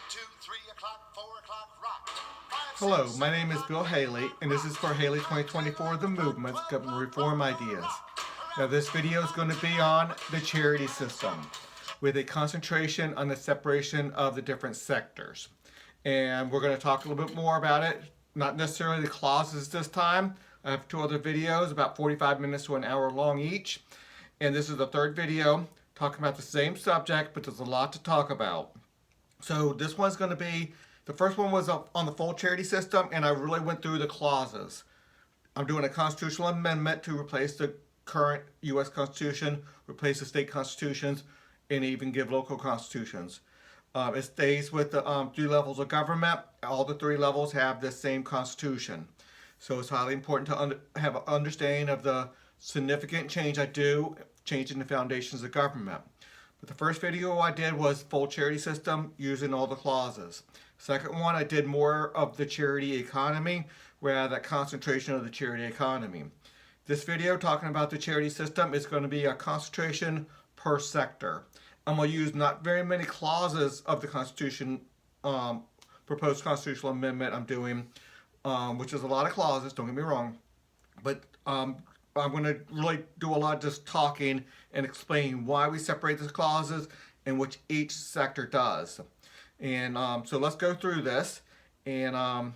2, 3 o'clock, 4 o'clock, rock. Hello, my name is Bill Haley, and this is for Haley2024 The Movement's Government Reform Ideas. Now this video is going to be on the charity system, with a concentration on the separation of the different sectors. And we're going to talk a little bit more about it, not necessarily the clauses this time. I have 2 other videos, about 45 minutes to an hour long each. And this is the 3rd video, talking about the same subject, but there's a lot to talk about. So this one's going to be, the first one was on the full charity system, and I really went through the clauses. I'm doing a constitutional amendment to replace the current U.S. Constitution, replace the state constitutions, and even give local constitutions. It stays with the 3 levels of government. All the 3 levels have the same constitution. So it's highly important to have an understanding of the significant change I do, changing the foundations of government. But the first video I did was full charity system using all the clauses. Second one, I did more of the charity economy, where I had that concentration of the charity economy. This video talking about the charity system is going to be a concentration per sector. I'm going to use not very many clauses of the Constitution, proposed constitutional amendment I'm doing, which is a lot of clauses, don't get me wrong. But I'm going to really do a lot of just talking and explaining why we separate the clauses and which each sector does. And so let's go through this and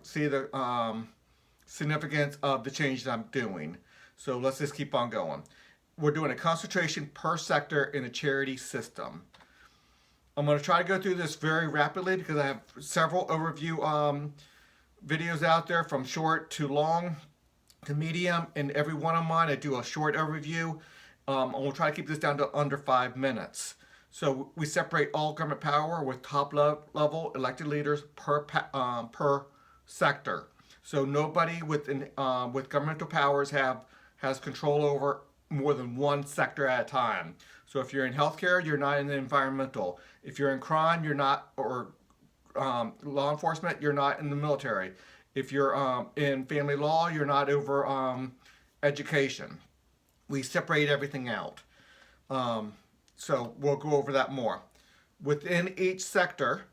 see the significance of the change that I'm doing. So let's just keep on going. We're doing a concentration per sector in the charity system. I'm going to try to go through this very rapidly because I have several overview videos out there, from short to long to medium, and every one of mine I do a short overview. And we'll try to keep this down to under 5 minutes. So we separate all government power with top level elected leaders per sector. So nobody with governmental powers has control over more than one sector at a time. So if you're in healthcare, you're not in the environmental. If you're in crime, you're not, or law enforcement, you're not in the military. If you're in family law, you're not over education. We separate everything out. So we'll go over that more. Within each sector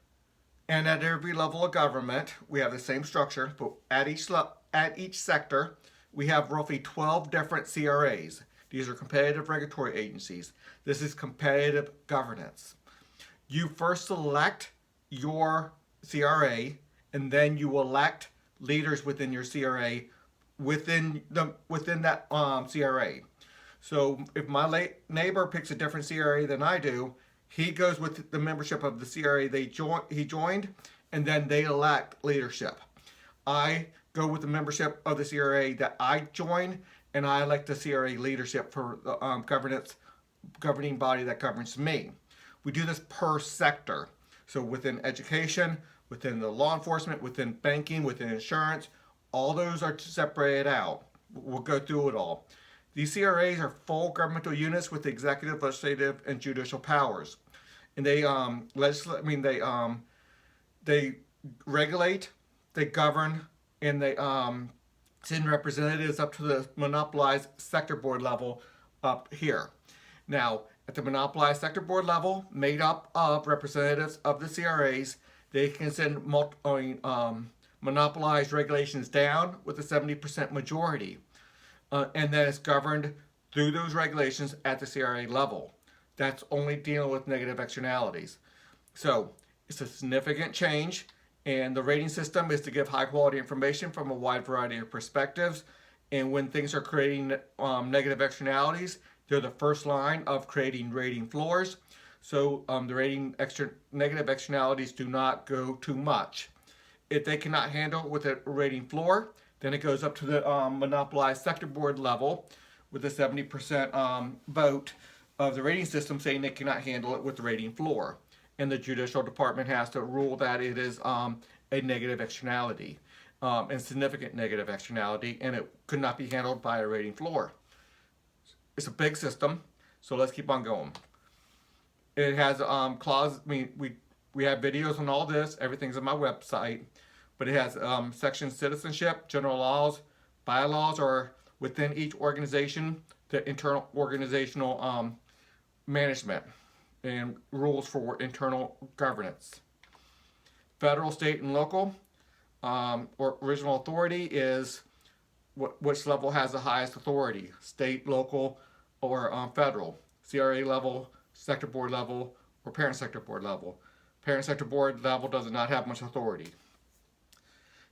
and at every level of government, we have the same structure, but at each sector, we have roughly 12 different CRAs. These are competitive regulatory agencies. This is competitive governance. You first select your CRA, and then you elect leaders within your CRA within that CRA. So if my neighbor picks a different CRA than I do, he goes with the membership of the CRA he joined, and then they elect leadership. I go with the membership of the CRA that I joined, and I elect the CRA leadership for the governing body that governs me. We do this per sector. So within education, within the law enforcement, within banking, within insurance, all those are separated out. We'll go through it all. These CRAs are full governmental units with executive, legislative, and judicial powers, and they they regulate, they govern, and they send representatives up to the monopolized sector board level up here. Now, at the monopolized sector board level, made up of representatives of the CRAs, they can send monopolized regulations down with a 70% majority. And then it's governed through those regulations at the CRA level. That's only dealing with negative externalities. So it's a significant change, and the rating system is to give high quality information from a wide variety of perspectives. And when things are creating negative externalities, they're the first line of creating rating floors. So the negative externalities do not go too much. If they cannot handle it with a rating floor, then it goes up to the monopolized sector board level with a 70% vote of the rating system saying they cannot handle it with the rating floor. And the judicial department has to rule that it is a negative externality, and significant negative externality, and it could not be handled by a rating floor. It's a big system, so let's keep on going. It has clause. We have videos on all this. Everything's on my website. But it has section citizenship, general laws, bylaws, or within each organization, the internal organizational management and rules for internal governance. Federal, state, and local, or original authority is which level has the highest authority, state, local, or federal. CRA level, sector board level, or parent sector board level. Parent sector board level does not have much authority.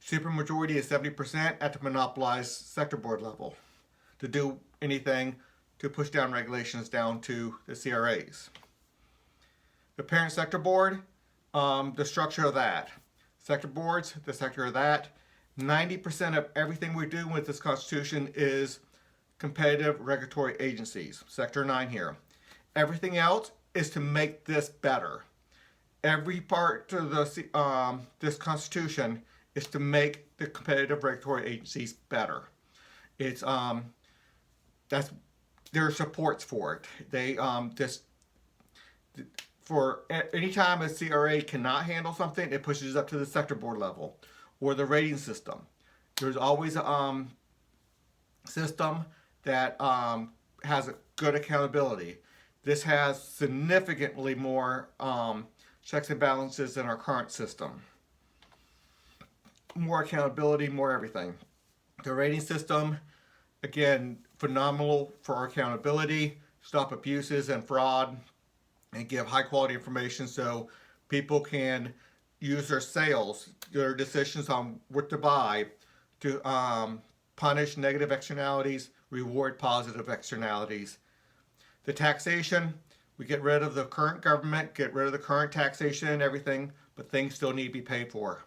Supermajority is 70% at the monopolized sector board level to do anything to push down regulations down to the CRAs. The parent sector board, the structure of that. Sector boards, the sector of that. 90% of everything we're doing with this Constitution is competitive regulatory agencies. Sector 9 here. Everything else is to make this better. Every part of this Constitution is to make the competitive regulatory agencies better. It's that's there are supports for it. They for any time a CRA cannot handle something, it pushes up to the sector board level or the rating system. There's always a system that has a good accountability. This has significantly more checks and balances than our current system. More accountability, more everything. The rating system, again, phenomenal for our accountability, stop abuses and fraud, and give high quality information so people can use their sales, their decisions on what to buy, to punish negative externalities, reward positive externalities. The taxation, we get rid of the current government, get rid of the current taxation and everything, but things still need to be paid for.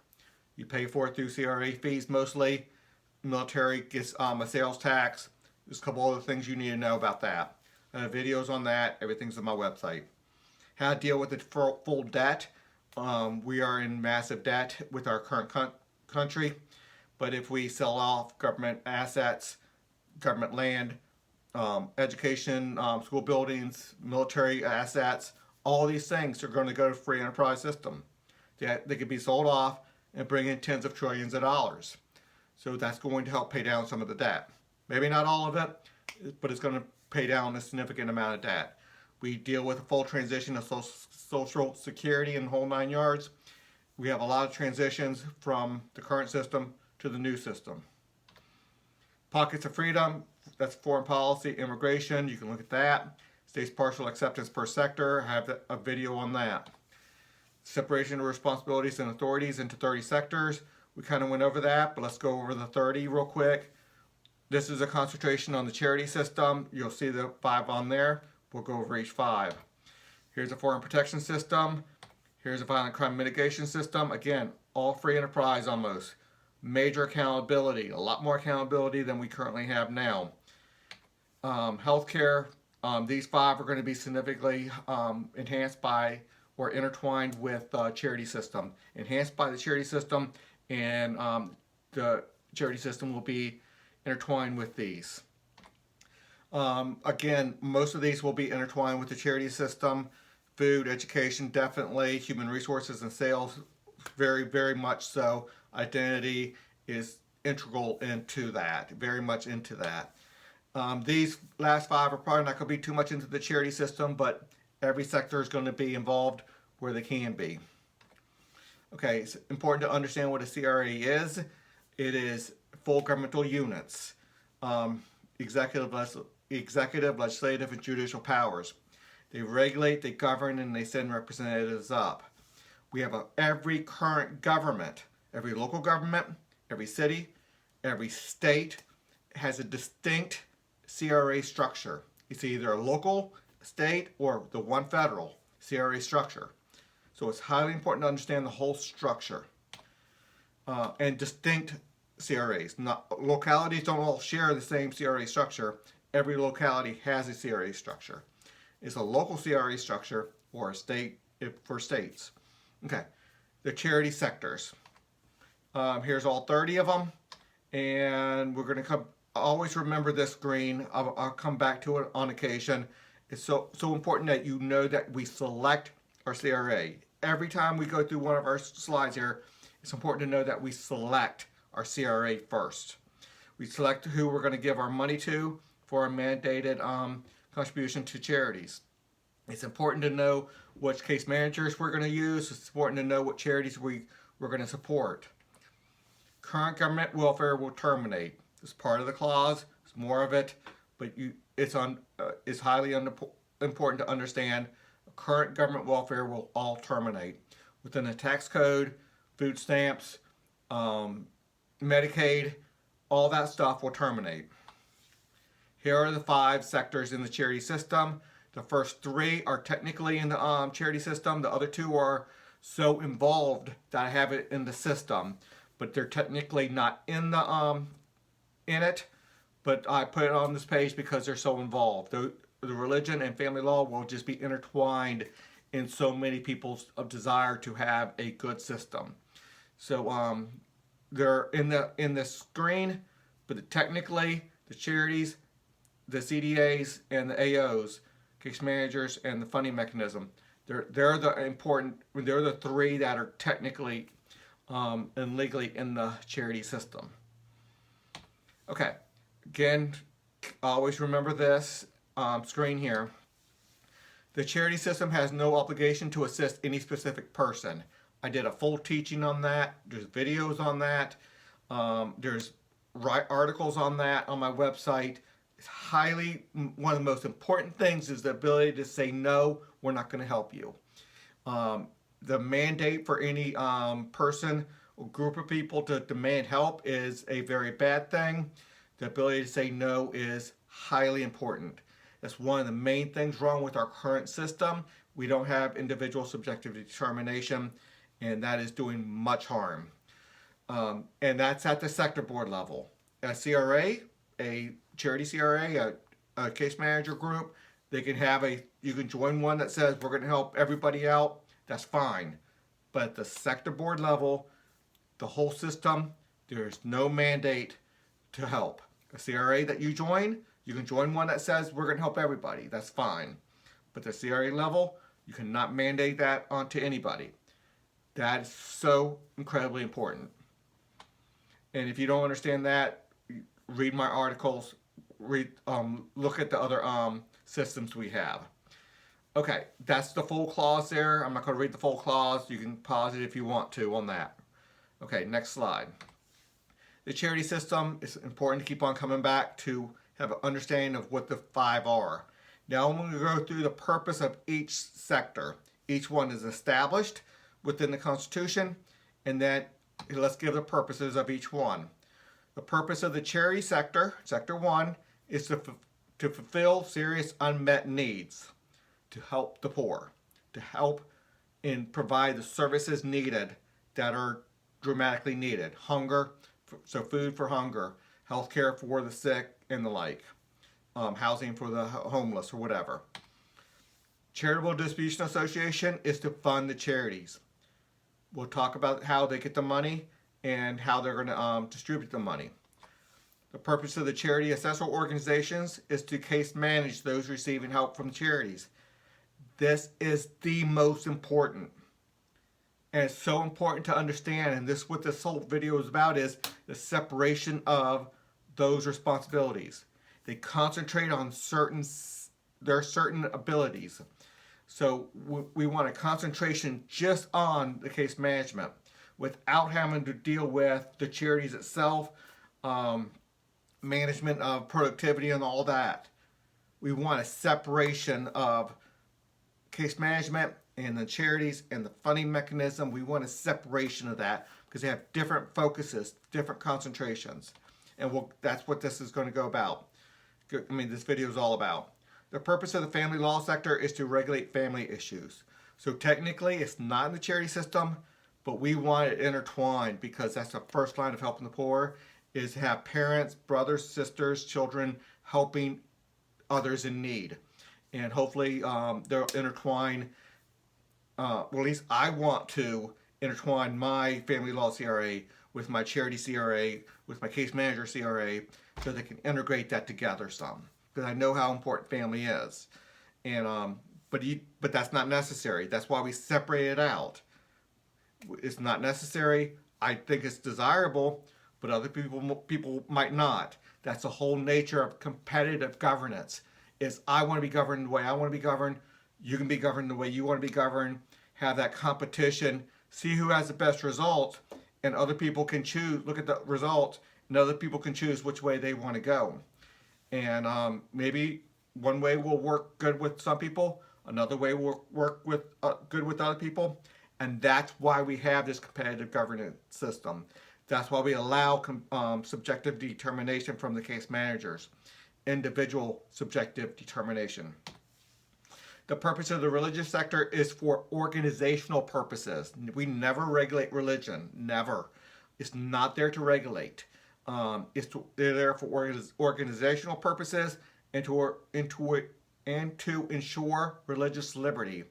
You pay for it through CRA fees mostly. Military gets a sales tax. There's a couple other things you need to know about that. I have videos on that. Everything's on my website. How to deal with the full debt. We are in massive debt with our current country. But if we sell off government assets, government land, education, school buildings, military assets, all these things are going to go to free enterprise system. They could be sold off and bring in tens of trillions of dollars. So that's going to help pay down some of the debt. Maybe not all of it, but it's going to pay down a significant amount of debt. We deal with a full transition of Social Security and the whole 9 yards. We have a lot of transitions from the current system to the new system. Pockets of freedom, that's foreign policy, immigration, you can look at that. States partial acceptance per sector, I have a video on that. Separation of responsibilities and authorities into 30 sectors. We kind of went over that, but let's go over the 30 real quick. This is a concentration on the charity system. You'll see the 5 on there. We'll go over each 5. Here's a foreign protection system. Here's a violent crime mitigation system. Again, all free enterprise almost. Major accountability, a lot more accountability than we currently have now. Healthcare, these 5 are going to be significantly enhanced by or intertwined with the charity system. Enhanced by the charity system, and the charity system will be intertwined with these. Again, most of these will be intertwined with the charity system. Food, education, definitely. Human resources and sales, very, very much so. Identity is integral into that, very much into that. These last 5 are probably not going to be too much into the charity system, but every sector is going to be involved where they can be. Okay, it's important to understand what a CRA is. It is full governmental units, executive, legislative, and judicial powers. They regulate, they govern, and they send representatives up. We have every current government, every local government, every city, every state has a distinct CRA structure. It's either a local, state, or the one federal CRA structure. So it's highly important to understand the whole structure and distinct CRAs. Localities don't all share the same CRA structure. Every locality has a CRA structure. It's a local CRA structure or a state for states. Okay, the charity sectors. Here's all 30 of them, and we're going to always remember this green. I'll come back to it on occasion. It's so important that you know that we select our CRA. Every time we go through one of our slides here, it's important to know that we select our CRA first. We select who we're going to give our money to for our mandated contribution to charities. It's important to know which case managers we're going to use. It's important to know what charities we we're going to support. Current government welfare will terminate. It's part of the clause. It's more of it, but it's highly important to understand. Current government welfare will all terminate. Within the tax code, food stamps, Medicaid, all that stuff will terminate. Here are the 5 sectors in the charity system. The first 3 are technically in the charity system. The other 2 are so involved that I have it in the system, but they're technically not in the in it. But I put it on this page because they're so involved. The religion and family law will just be intertwined in so many people's desire to have a good system. So they're in the screen, but technically the charities, the CDAs, and the AOs, case managers, and the funding mechanism, they're the 3 that are technically and legally in the charity system. Okay, again, always remember this screen here. The charity system has no obligation to assist any specific person. I did a full teaching on that. There's videos on that. There's articles on that on my website. It's one of the most important things is the ability to say, no, we're not going to help you. The mandate for any person or group of people to demand help is a very bad thing. The ability to say no is highly important. That's one of the main things wrong with our current system. We don't have individual subjective determination, and that is doing much harm. And that's at the sector board level. A CRA, a charity CRA, a case manager group, you can join one that says we're going to help everybody out. That's fine. But at the sector board level, the whole system, there's no mandate to help. A CRA that you can join one that says we're going to help everybody. That's fine. But the CRA level, you cannot mandate that onto anybody. That is so incredibly important. And if you don't understand that, read my articles, look at the other systems we have. Okay, that's the full clause there. I'm not going to read the full clause. You can pause it if you want to on that. Okay, next slide. The charity system is important to keep on coming back to have an understanding of what the 5 are. Now I'm going to go through the purpose of each sector. Each one is established within the Constitution, and then let's give the purposes of each one. The purpose of the charity sector, Sector 1, is to fulfill serious unmet needs, to help the poor, to help and provide the services needed that are dramatically needed. Hunger, so food for hunger, healthcare for the sick and the like, housing for the homeless or whatever. Charitable Distribution Association is to fund the charities. We'll talk about how they get the money and how they're going to distribute the money. The purpose of the charity assessor organizations is to case manage those receiving help from charities. This is the most important. And it's so important to understand, and this what this whole video is about, is the separation of those responsibilities. They concentrate on their certain abilities. So we want a concentration just on the case management without having to deal with the charities itself, management of productivity and all that. We want a separation of case management and the charities and the funding mechanism. We want a separation of that because they have different focuses, different concentrations. And that's what this is going to go about. I mean, this video is all about. The purpose of the family law sector is to regulate family issues. So technically, it's not in the charity system, but we want it intertwined because that's the first line of helping the poor, is to have parents, brothers, sisters, children helping others in need. And hopefully they'll intertwine, well, at least I want to intertwine my family law CRA with my charity CRA, with my case manager CRA, so they can integrate that together some. Because I know how important family is. And but that's not necessary. That's why we separate it out. It's not necessary. I think it's desirable, but other people might not. That's the whole nature of competitive governance. Is I want to be governed the way I want to be governed. You can be governed the way you want to be governed. Have that competition see who has the best results, and other people can choose, look at the results, and other people can choose which way they want to go. And maybe one way will work good with some people, another way will work with good with other people, and that's why we have this competitive governance system. That's why we allow subjective determination from the case managers, individual subjective determination. The purpose of the religious sector is for organizational purposes. We never regulate religion, never. It's not there to regulate. They're there for organizational purposes and to ensure religious liberty.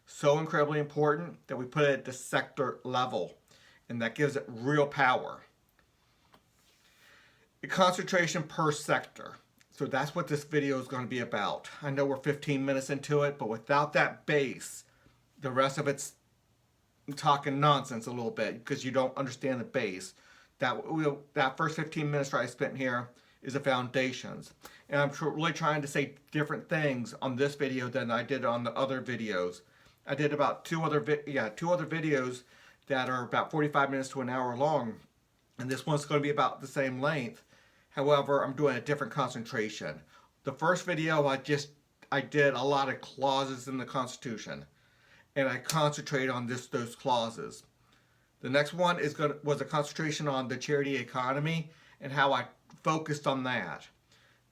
So incredibly important that we put it at the sector level, and that gives it real power. The concentration per sector. So that's what this video is going to be about. I know we're 15 minutes into it, but without that base, the rest of it's talking nonsense a little bit because you don't understand the base. That first 15 minutes that I spent here is the foundations. And I'm really trying to say different things on this video than I did on the other videos. I did about two other videos that are about 45 minutes to an hour long. And this one's going to be about the same length. However, I'm doing a different concentration. The first video, I did a lot of clauses in the Constitution, and I concentrated on those clauses. The next one was a concentration on the charity economy and how I focused on that.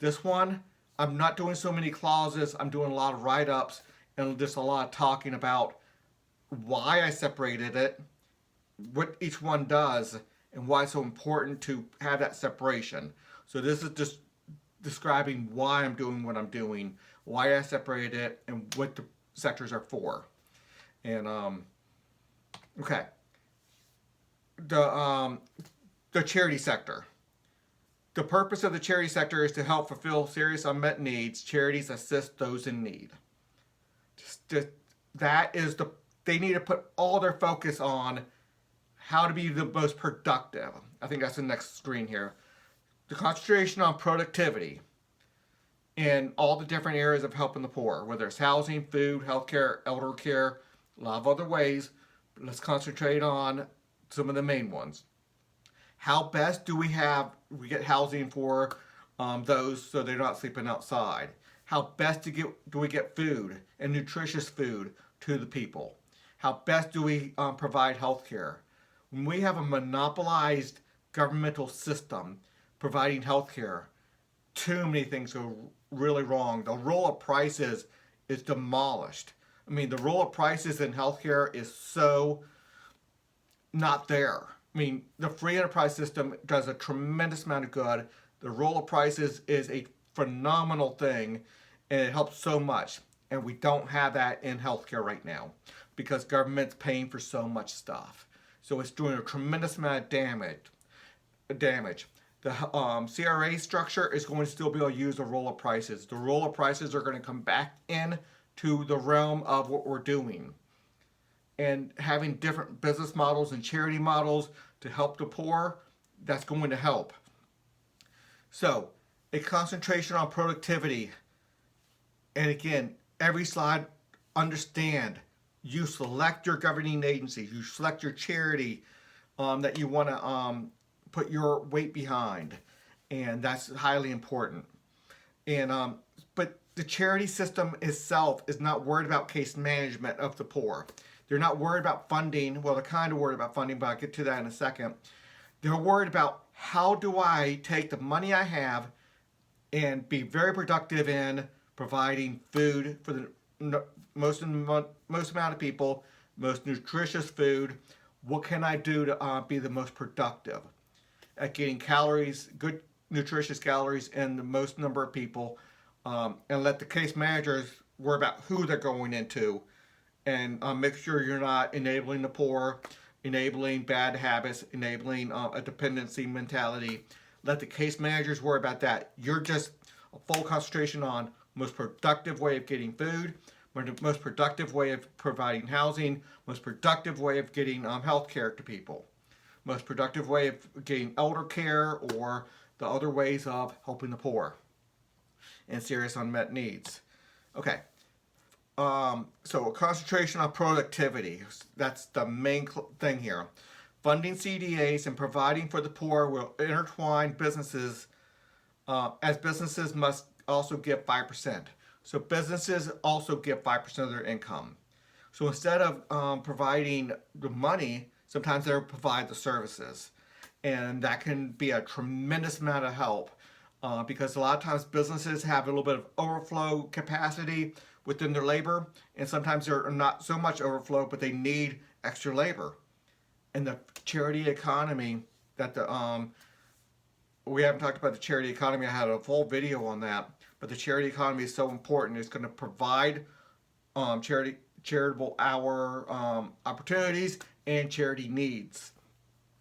This one, I'm not doing so many clauses. I'm doing a lot of write-ups and just a lot of talking about why I separated it, what each one does, and why it's so important to have that separation. So this is just describing why I'm doing what I'm doing, why I separated it, and what the sectors are for. And okay, the charity sector. The purpose of the charity sector is to help fulfill serious unmet needs. Charities assist those in need. They need to put all their focus on how to be the most productive. I think that's the next screen here. The concentration on productivity in all the different areas of helping the poor, whether it's housing, food, healthcare, elder care, a lot of other ways. But let's concentrate on some of the main ones. How best do we get housing for those so they're not sleeping outside? How best do we get food and nutritious food to the people? How best do we provide health care? When we have a monopolized governmental system providing health care, too many things go really wrong. The role of prices is demolished. I mean, the role of prices in healthcare is so not there. I mean, the free enterprise system does a tremendous amount of good. The role of prices is a phenomenal thing, and it helps so much. And we don't have that in healthcare right now because government's paying for so much stuff. So it's doing a tremendous amount of damage. The CRA structure is going to still be able to use the role of prices. The role of prices are going to come back in to the realm of what we're doing. And having different business models and charity models to help the poor, that's going to help. So, a concentration on productivity. And again, every slide, understand, you select your governing agency, you select your charity that you want to put your weight behind, and that's highly important. And but the charity system itself is not worried about case management of the poor. They're not worried about funding. Well, they're kind of worried about funding, but I'll get to that in a second. They're worried about how do I take the money I have and be very productive in providing food for the most amount of people, most nutritious food. What can I do to be the most productive at getting calories, good nutritious calories in the most number of people, and let the case managers worry about who they're going into, and make sure you're not enabling the poor, enabling bad habits, enabling a dependency mentality. Let the case managers worry about that. You're just a full concentration on most productive way of getting food, most productive way of providing housing, most productive way of getting health care to people, most productive way of getting elder care or the other ways of helping the poor and serious unmet needs. Okay, So a concentration on productivity. That's the main thing here. Funding CDAs and providing for the poor will intertwine businesses, as businesses must also give 5%. So businesses also give 5% of their income. So instead of providing the money, sometimes they'll provide the services. And that can be a tremendous amount of help, because a lot of times businesses have a little bit of overflow capacity within their labor, and sometimes they're not so much overflow, but they need extra labor. And the charity economy that we haven't talked about the charity economy. I had a full video on that, but the charity economy is so important. It's going to provide charitable hour opportunities and charity needs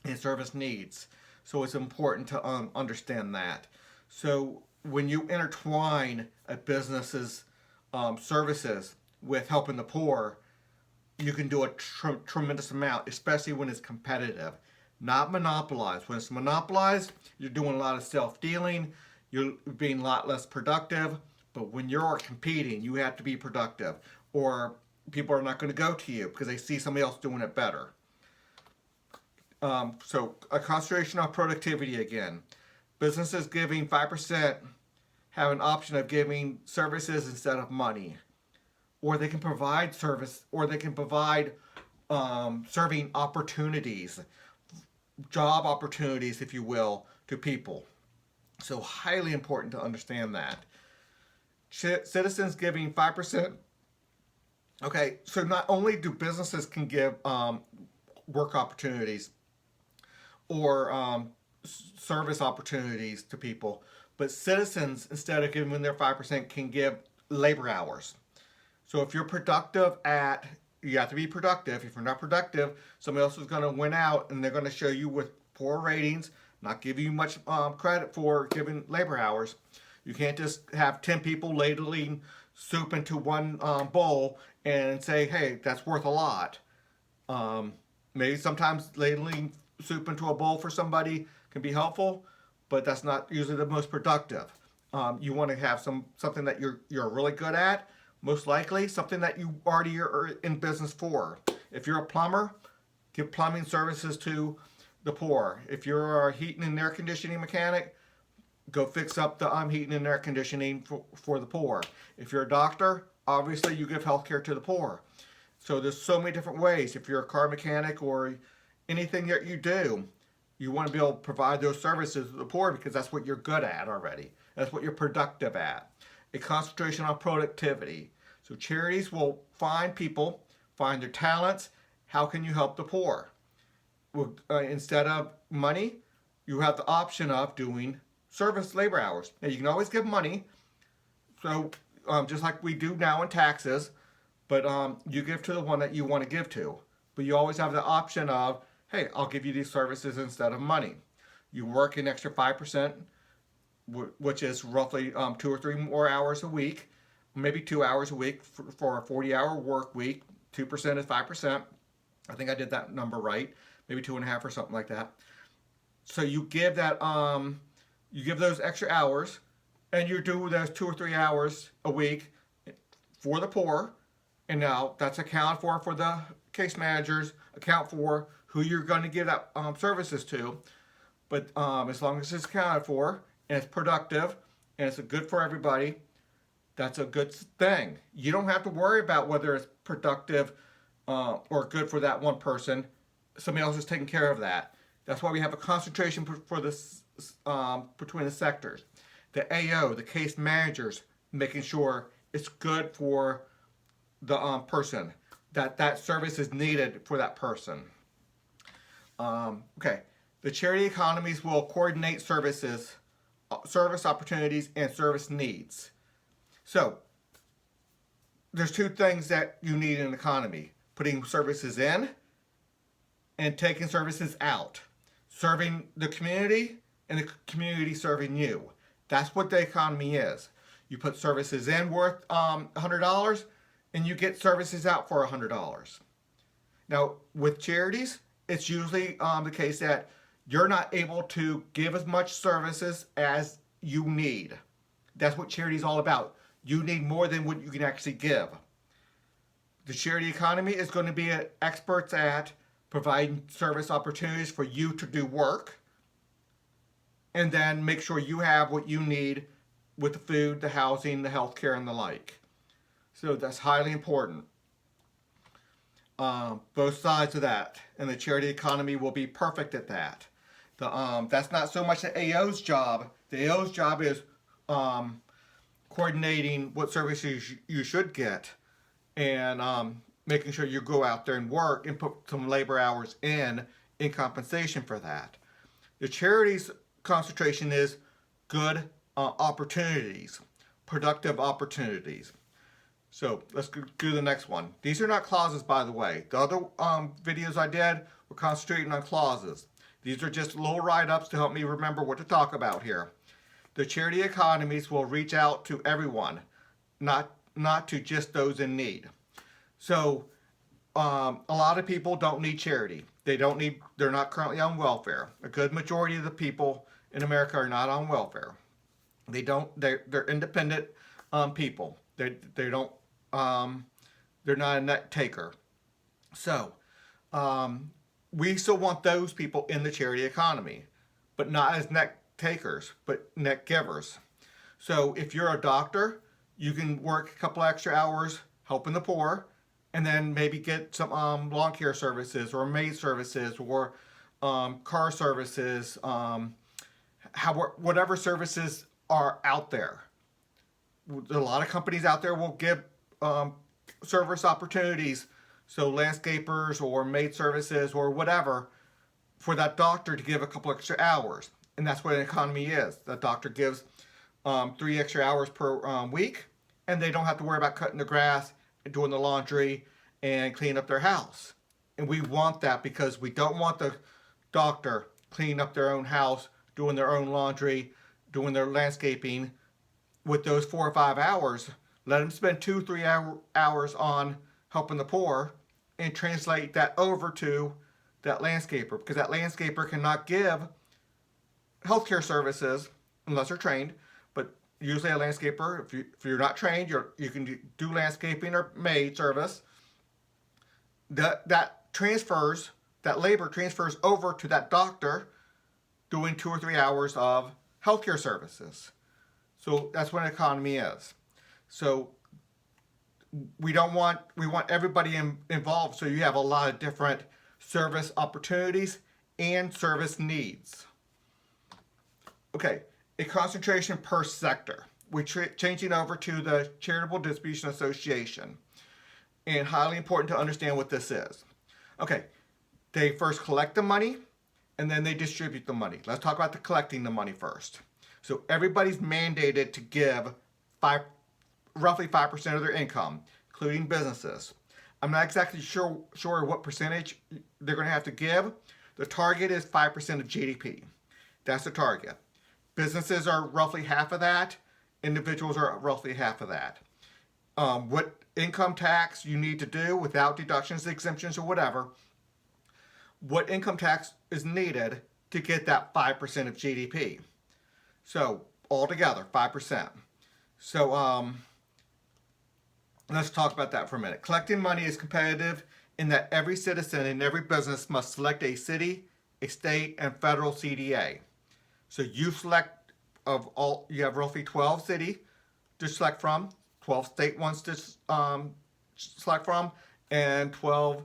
and service needs. So it's important to understand that. So when you intertwine a business's services with helping the poor, you can do a tremendous amount, especially when it's competitive, not monopolized. When it's monopolized, you're doing a lot of self-dealing, you're being a lot less productive. But when you're competing, you have to be productive, or people are not going to go to you because they see somebody else doing it better. So a concentration on productivity again. Businesses giving 5% have an option of giving services instead of money. Or they can provide service, or they can provide serving opportunities, job opportunities, if you will, to people. So highly important to understand that. Citizens giving 5%. Okay, so not only do businesses can give work opportunities or service opportunities to people, but citizens, instead of giving their 5%, can give labor hours. So if you're productive you have to be productive. If you're not productive, somebody else is going to win out, and they're going to show you with poor ratings, not give you much credit for giving labor hours. You can't just have 10 people ladling soup into one bowl and say, hey, that's worth a lot. Maybe sometimes ladling soup into a bowl for somebody can be helpful, but that's not usually the most productive. You want to have something that you're really good at, most likely something that you already are in business for. If you're a plumber, give plumbing services to the poor. If you're a heating and air conditioning mechanic, go fix up the heating and air conditioning for the poor. If you're a doctor, obviously you give healthcare to the poor. So there's so many different ways. If you're a car mechanic or anything that you do, you want to be able to provide those services to the poor because that's what you're good at already. That's what you're productive at. A concentration on productivity. So charities will find people, find their talents. How can you help the poor? Well, instead of money, you have the option of doing service labor hours. Now you can always give money, so just like we do now in taxes, but you give to the one that you want to give to. But you always have the option of, hey, I'll give you these services instead of money. You work an extra 5%, which is roughly 2 or 3 more hours a week, maybe 2 hours a week for a 40-hour work week. 2% is 5%. I think I did that number right. Maybe 2.5 or something like that. So you give that, you give those extra hours, and you do those 2 or 3 hours a week for the poor. And now that's accounted for the case managers, account for who you're going to give that services to. But as long as it's accounted for and it's productive and it's good for everybody, that's a good thing. You don't have to worry about whether it's productive or good for that one person. Somebody else is taking care of that. That's why we have a concentration for this between the sectors. The AO, the case managers, making sure it's good for the person, that service is needed for that person. Okay, the charity economies will coordinate services, service opportunities, and service needs. So there's 2 things that you need in an economy: putting services in and taking services out. Serving the community and the community serving you. That's what the economy is. You put services in worth $100 and you get services out for $100. Now with charities, it's usually the case that you're not able to give as much services as you need. That's what charity is all about. You need more than what you can actually give. The charity economy is going to be experts at providing service opportunities for you to do work, and then make sure you have what you need with the food, the housing, the healthcare, and the like. So that's highly important. Both sides of that, and the charity economy will be perfect at that. That's not so much the AO's job. The AO's job is coordinating what services you should get, and making sure you go out there and work and put some labor hours in compensation for that. The charity's concentration is good opportunities, productive opportunities. So let's go to the next one. These are not clauses, by the way. The other videos I did were concentrating on clauses. These are just little write-ups to help me remember what to talk about here. The charity economies will reach out to everyone, not to just those in need. So a lot of people don't need charity. They're not currently on welfare. A good majority of the people in America are not on welfare. They're independent people. They're not a net taker. So we still want those people in the charity economy, but not as net takers, but net givers. So if you're a doctor, you can work a couple extra hours helping the poor, and then maybe get some lawn care services or maid services or car services, whatever services are out there. A lot of companies out there will give service opportunities, so landscapers or maid services or whatever, for that doctor to give a couple extra hours. And that's what an economy is. The doctor gives 3 extra hours per week, and they don't have to worry about cutting the grass and doing the laundry and cleaning up their house. And we want that, because we don't want the doctor cleaning up their own house, doing their own laundry, doing their landscaping with those 4 or 5 hours. Let them spend 2-3 hours on helping the poor, and translate that over to that landscaper, because that landscaper cannot give healthcare services unless they're trained. But usually a landscaper, if you're not trained, you can do landscaping or maid service. That labor transfers over to that doctor doing 2 or 3 hours of healthcare services. So that's what an economy is. So we want everybody involved, so you have a lot of different service opportunities and service needs. Okay, a concentration per sector. We're changing over to the Charitable Distribution Association, and highly important to understand what this is. Okay, they first collect the money, and then they distribute the money. Let's talk about the collecting the money first. So everybody's mandated to give roughly 5% of their income, including businesses. I'm not exactly sure what percentage they're going to have to give. The target is 5% of GDP. That's the target. Businesses are roughly half of that. Individuals are roughly half of that. What income tax you need to do without deductions, exemptions, or whatever, what income tax is needed to get that 5% of GDP. So altogether, 5%. So let's talk about that for a minute. Collecting money is competitive in that every citizen and every business must select a city, a state, and federal CDA. So you have roughly 12 cities to select from, 12 state ones to select from, and 12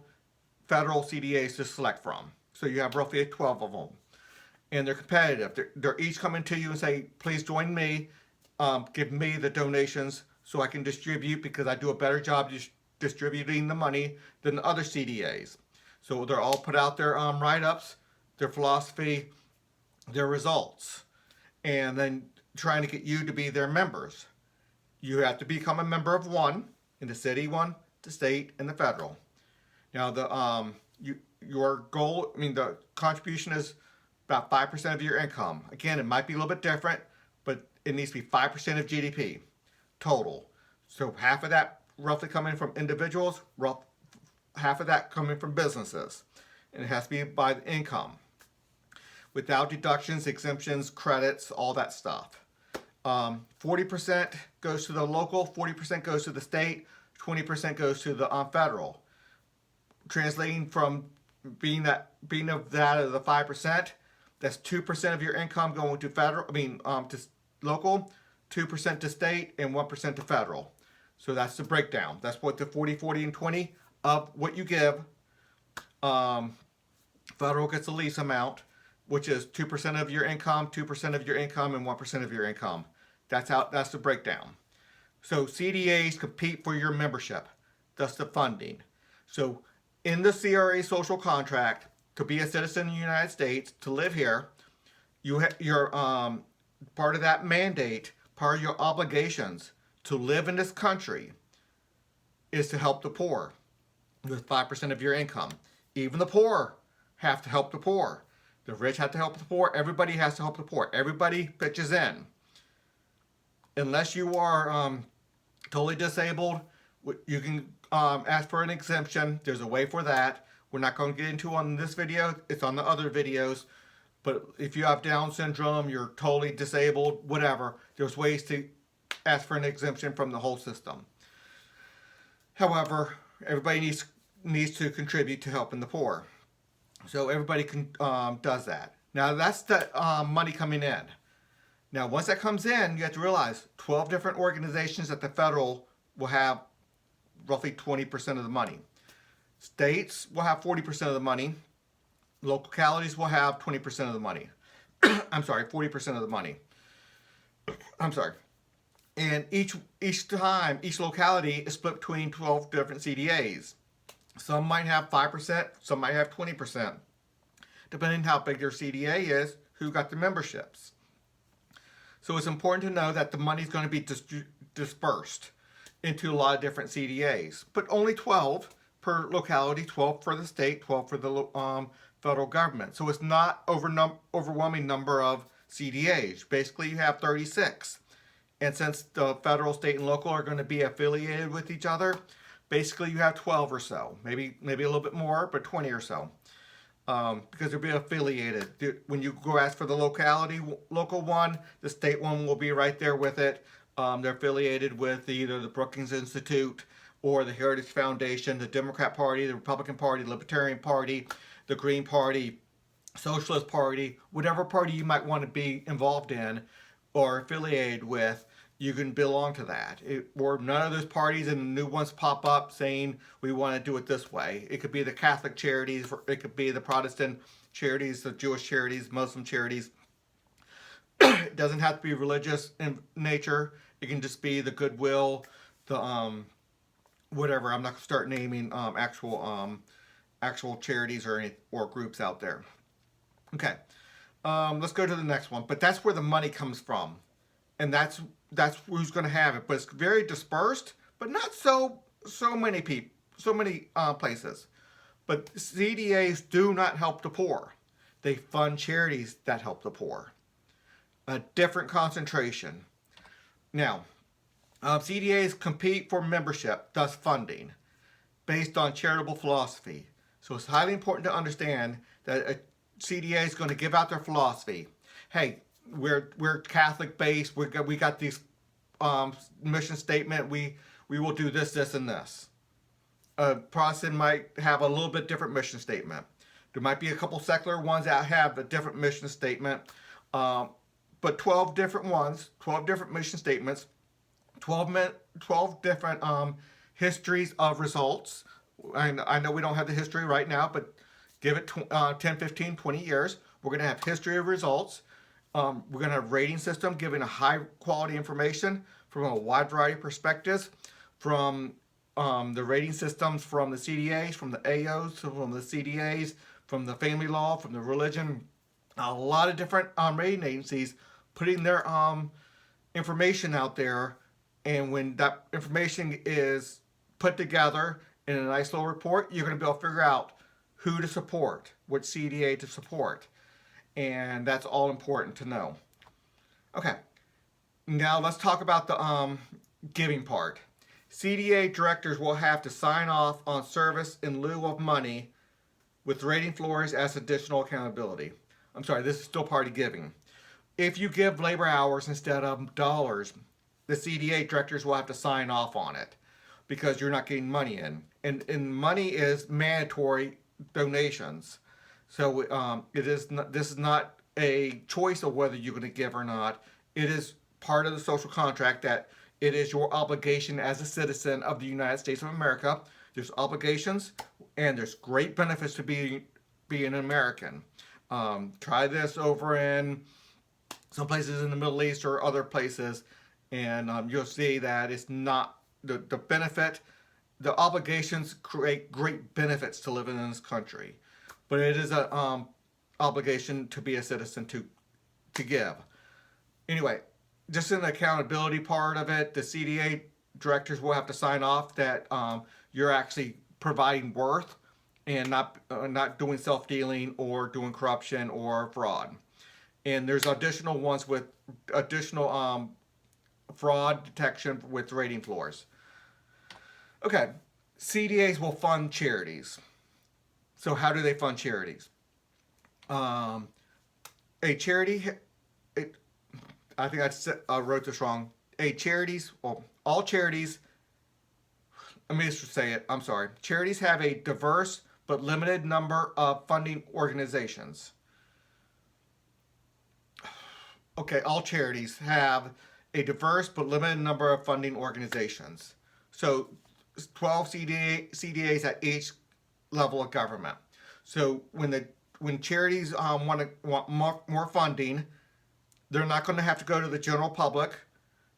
federal CDAs to select from. So you have roughly 12 of them. And they're competitive. They're each coming to you and say, please join me, give me the donations so I can distribute, because I do a better job distributing the money than the other CDAs. So they're all put out their write-ups, their philosophy, their results, and then trying to get you to be their members. You have to become a member of one, in the city one, the state, and the federal. Now your goal, the contribution is about 5% of your income. Again, it might be a little bit different, but it needs to be 5% of GDP total. So half of that roughly coming from individuals, half of that coming from businesses. And it has to be by the income, without deductions, exemptions, credits, all that stuff. 40% goes to the local, 40% goes to the state. 20% goes to the federal. Translating from being of the 5%, that's 2% of your income going to federal. To local, 2% to state, and 1% to federal. So that's the breakdown. That's what the 40, 40, and 20 of what you give. Federal gets the least amount, which is 2% of your income, 2% of your income, and 1% of your income. That's the breakdown. So CDAs compete for your membership. That's the funding. So in the CRA social contract, to be a citizen in the United States, to live here, you're part of that mandate, part of your obligations to live in this country is to help the poor with 5% of your income. Even the poor have to help the poor. The rich have to help the poor. Everybody has to help the poor. Everybody pitches in. Unless you are totally disabled, you can ask for an exemption. There's a way for that. We're not going to get into on this video. It's on the other videos. But if you have Down syndrome, you're totally disabled, whatever, there's ways to ask for an exemption from the whole system. However, everybody needs to contribute to helping the poor. So everybody does that. Now that's the money coming in. Now once that comes in, you have to realize 12 different organizations at the federal will have roughly 20% of the money. States will have 40% of the money. Localities will have 20% of the money. I'm sorry, 40% of the money. I'm sorry. And each locality is split between 12 different CDAs. Some might have 5%, some might have 20%. Depending on how big their CDA is, who got the memberships. So it's important to know that the money is going to be dispersed into a lot of different CDAs. But only 12 per locality, 12 for the state, 12 for the federal government. So it's not overwhelming number of CDAs. Basically, you have 36. And since the federal, state, and local are going to be affiliated with each other, basically you have 12 or so. Maybe a little bit more, but 20 or so. Because they'll be affiliated. When you go ask for the local one, the state one will be right there with it. They're affiliated with either the Brookings Institute or the Heritage Foundation, the Democrat Party, the Republican Party, the Libertarian Party, the Green Party, Socialist Party, whatever party you might want to be involved in or affiliated with, you can belong to that. Or none of those parties and new ones pop up saying we want to do it this way. It could be the Catholic charities, it could be the Protestant charities, the Jewish charities, Muslim charities. It doesn't have to be religious in nature. It can just be the goodwill, the whatever. I'm not going to start naming actual charities or groups out there. Okay, let's go to the next one. But that's where the money comes from, and that's who's going to have it. But it's very dispersed, but not so many people, so many places. But CDAs do not help the poor. They fund charities that help the poor. A different concentration. Now, CDAs compete for membership, thus funding, based on charitable philosophy. So it's highly important to understand that a CDA is going to give out their philosophy. Hey, we're Catholic based. We got these mission statement. We will do this, this, and this. A Protestant might have a little bit different mission statement. There might be a couple secular ones that have a different mission statement. But 12 different ones, 12 different mission statements, 12 different histories of results. I know we don't have the history right now, but give it 10, 15, 20 years. We're going to have history of results. We're going to have rating system giving a high quality information from a wide variety of perspectives, from the rating systems from the CDAs, from the AOs, from the CDAs, from the family law, from the religion, a lot of different rating agencies putting their information out there. And when that information is put together in a nice little report, you're going to be able to figure out who to support, what CDA to support. And that's all important to know. Okay, now let's talk about the giving part. CDA directors will have to sign off on service in lieu of money with rating floors as additional accountability. I'm sorry, this is still part of giving. If you give labor hours instead of dollars, the CDA directors will have to sign off on it. because you're not getting money in. And money is mandatory donations. So this is not a choice of whether you're going to give or not. It is part of the social contract that it is your obligation as a citizen of the United States of America. There's obligations and there's great benefits to being an American. Try this over in some places in the Middle East or other places, and you'll see that it's not the benefit. The obligations create great benefits to living in this country, but it is a obligation to be a citizen to give. Anyway, just in the accountability part of it, the CDA directors will have to sign off that you're actually providing worth and not doing self-dealing or doing corruption or fraud. And there's additional ones with additional fraud detection with rating floors. Okay, CDAs will fund charities. So how do they fund charities? A charity, I think I wrote this wrong. All charities, let me just say it, I'm sorry. Charities have a diverse but limited number of funding organizations. Okay, all charities have a diverse but limited number of funding organizations. So 12 CDAs at each level of government. So when charities want more funding, they're not going to have to go to the general public.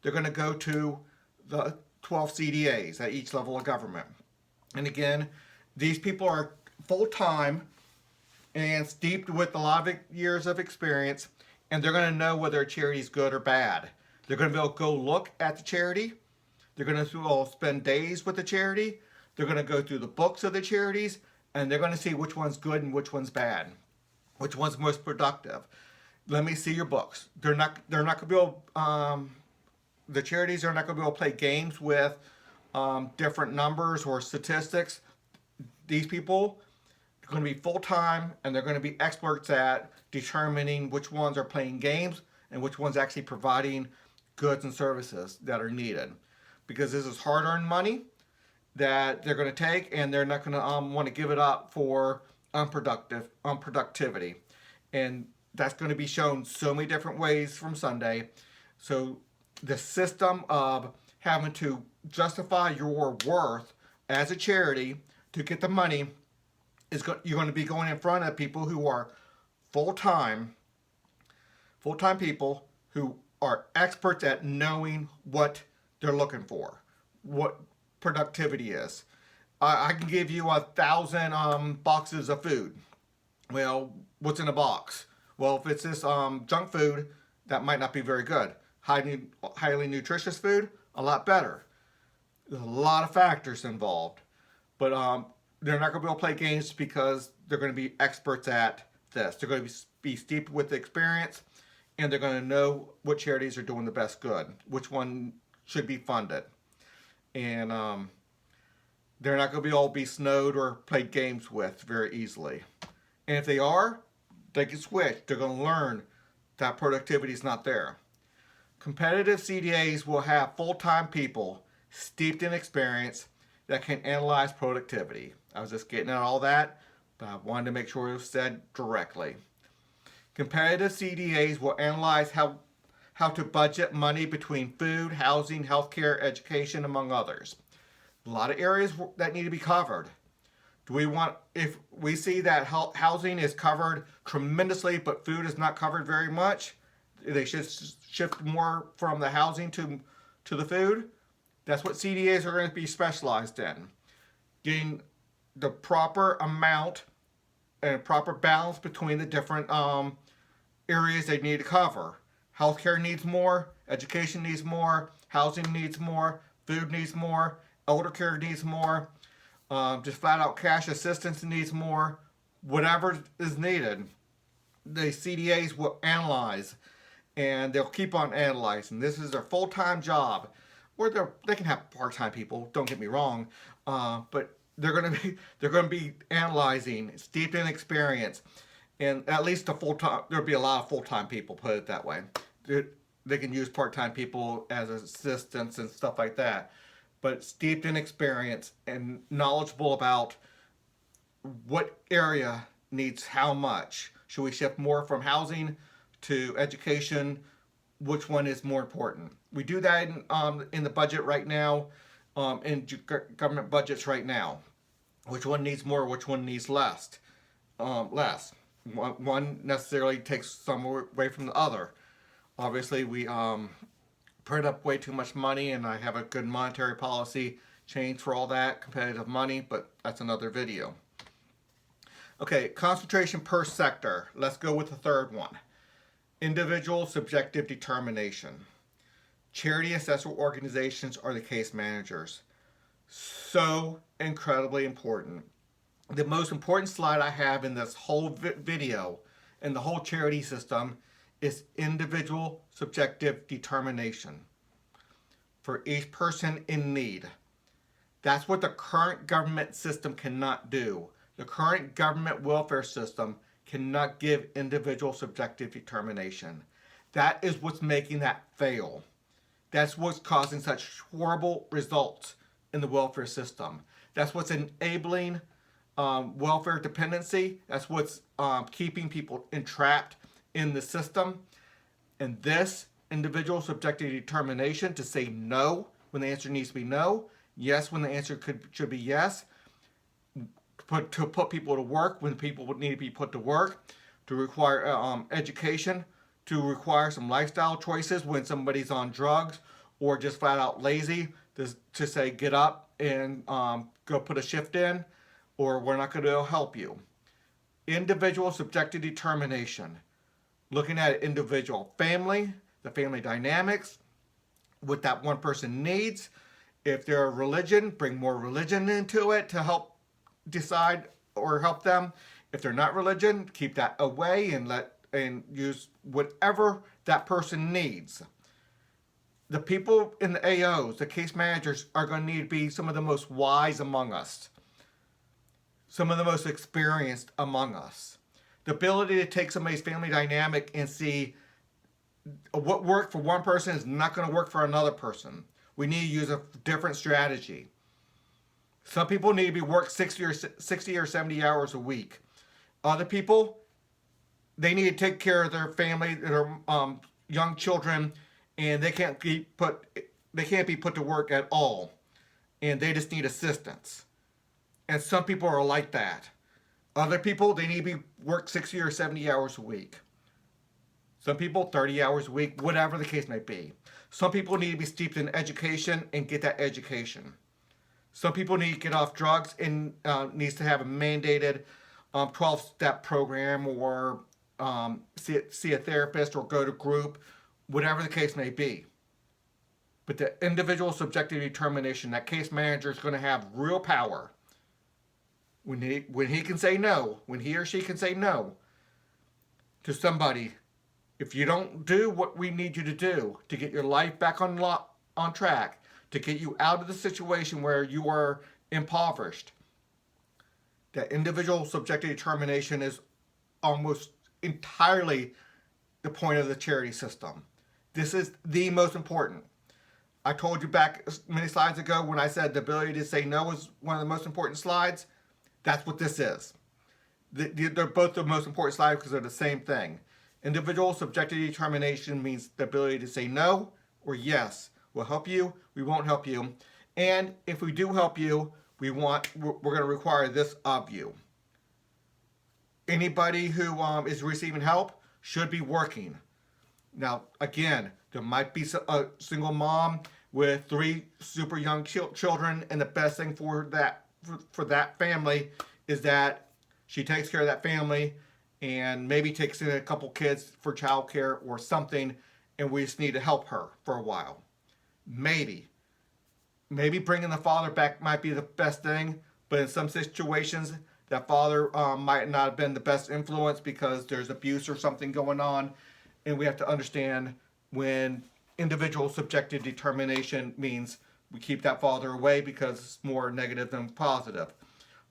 They're going to go to the 12 CDAs at each level of government. And again, these people are full-time and steeped with a lot of years of experience, and they're going to know whether a charity is good or bad. They're going to be able to go look at the charity. They're going to spend days with the charity. They're going to go through the books of the charities, and they're going to see which one's good and which one's bad, which one's most productive. Let me see your books. They're not going to be able. The charities are not going to be able to play games with different numbers or statistics. These people are going to be full-time, and they're going to be experts at determining which ones are playing games and which ones actually providing goods and services that are needed. Because this is hard-earned money that they're going to take, and they're not going to want to give it up for unproductivity. And that's going to be shown so many different ways from Sunday. So the system of having to justify your worth as a charity to get the money you're going to be going in front of people who are full-time people who are experts at knowing what they're looking for, what productivity is. I can give you 1,000 boxes of food. Well, what's in a box? Well, if it's this junk food, that might not be very good. Highly nutritious food, a lot better. There's a lot of factors involved. But they're not going to be able to play games because they're going to be experts at this. They're going to be steeped with experience, and they're going to know what charities are doing the best good, which one should be funded. And they're not going to all be snowed or played games with very easily. And if they are, they can switch. They're going to learn that productivity is not there. Competitive CDAs will have full-time people steeped in experience that can analyze productivity. I was just getting at all that, but I wanted to make sure it was said directly. Competitive CDAs will analyze how to budget money between food, housing, healthcare, education, among others. A lot of areas that need to be covered. If we see that housing is covered tremendously, but food is not covered very much, they should shift more from the housing to the food. That's what CDAs are going to be specialized in. Getting the proper amount and proper balance between the different areas they need to cover. Healthcare needs more, education needs more, housing needs more, food needs more, elder care needs more, just flat out cash assistance needs more. Whatever is needed, the CDAs will analyze, and they'll keep on analyzing. This is their full-time job. Or they can have part-time people, don't get me wrong, but they're going to be analyzing, steeped in experience, and at least there'll be a lot of full-time people, put it that way. They can use part-time people as assistants and stuff like that, but steeped in experience and knowledgeable about what area needs how much. Should we shift more from housing to education? Which one is more important? We do that in the budget right now, in government budgets right now. Which one needs more? Which one needs less? Less. One necessarily takes some away from the other. Obviously, we print up way too much money, and I have a good monetary policy change for all that, competitive money, but that's another video. Okay, concentration per sector. Let's go with the third one. Individual subjective determination. Charity assessor organizations are the case managers. So incredibly important. The most important slide I have in this whole video and the whole charity system is individual subjective determination for each person in need. That's what the current government system cannot do. The current government welfare system cannot give individual subjective determination. That is what's making that fail. That's what's causing such horrible results in the welfare system. That's what's enabling welfare dependency. That's what's keeping people entrapped in the system. And this individual subjective determination to say no when the answer needs to be no, yes when the answer should be yes, to put people to work when people need to be put to work, to require education, to require some lifestyle choices when somebody's on drugs or just flat out lazy, to say get up and go put a shift in, or we're not going to help you. Individual subjective determination. Looking at individual family, the family dynamics, what that one person needs. If they're a religion, bring more religion into it to help decide or help them. If they're not religion, keep that away and use whatever that person needs. The people in the AOs, the case managers, are going to need to be some of the most wise among us. Some of the most experienced among us. The ability to take somebody's family dynamic and see what worked for one person is not going to work for another person. We need to use a different strategy. Some people need to be worked 60 or 70 hours a week. Other people, they need to take care of their family, their young children, and they can't be put to work at all, and they just need assistance. And some people are like that. Other people, they need to be worked 60 or 70 hours a week. Some people 30 hours a week, whatever the case may be. Some people need to be steeped in education and get that education. Some people need to get off drugs and needs to have a mandated 12-step program or see a therapist or go to group, whatever the case may be. But the individual subjective determination, that case manager is going to have real power. When he can say no, when he or she can say no to somebody, if you don't do what we need you to do to get your life back on track, to get you out of the situation where you are impoverished, that individual subjective determination is almost entirely the point of the charity system. This is the most important. I told you back many slides ago when I said the ability to say no is one of the most important slides. That's what this is. They're both the most important slides because they're the same thing. Individual subjective determination means the ability to say no or yes. We'll help you, we won't help you. And if we do help you, we're going to require this of you. Anybody who is receiving help should be working. Now, again, there might be a single mom with 3 super young children, and the best thing for that family is that she takes care of that family and maybe takes in a couple kids for childcare or something, and we just need to help her for a while. Maybe bringing the father back might be the best thing, but in some situations, that father might not have been the best influence because there's abuse or something going on, and we have to understand when individual subjective determination means we keep that father away because it's more negative than positive.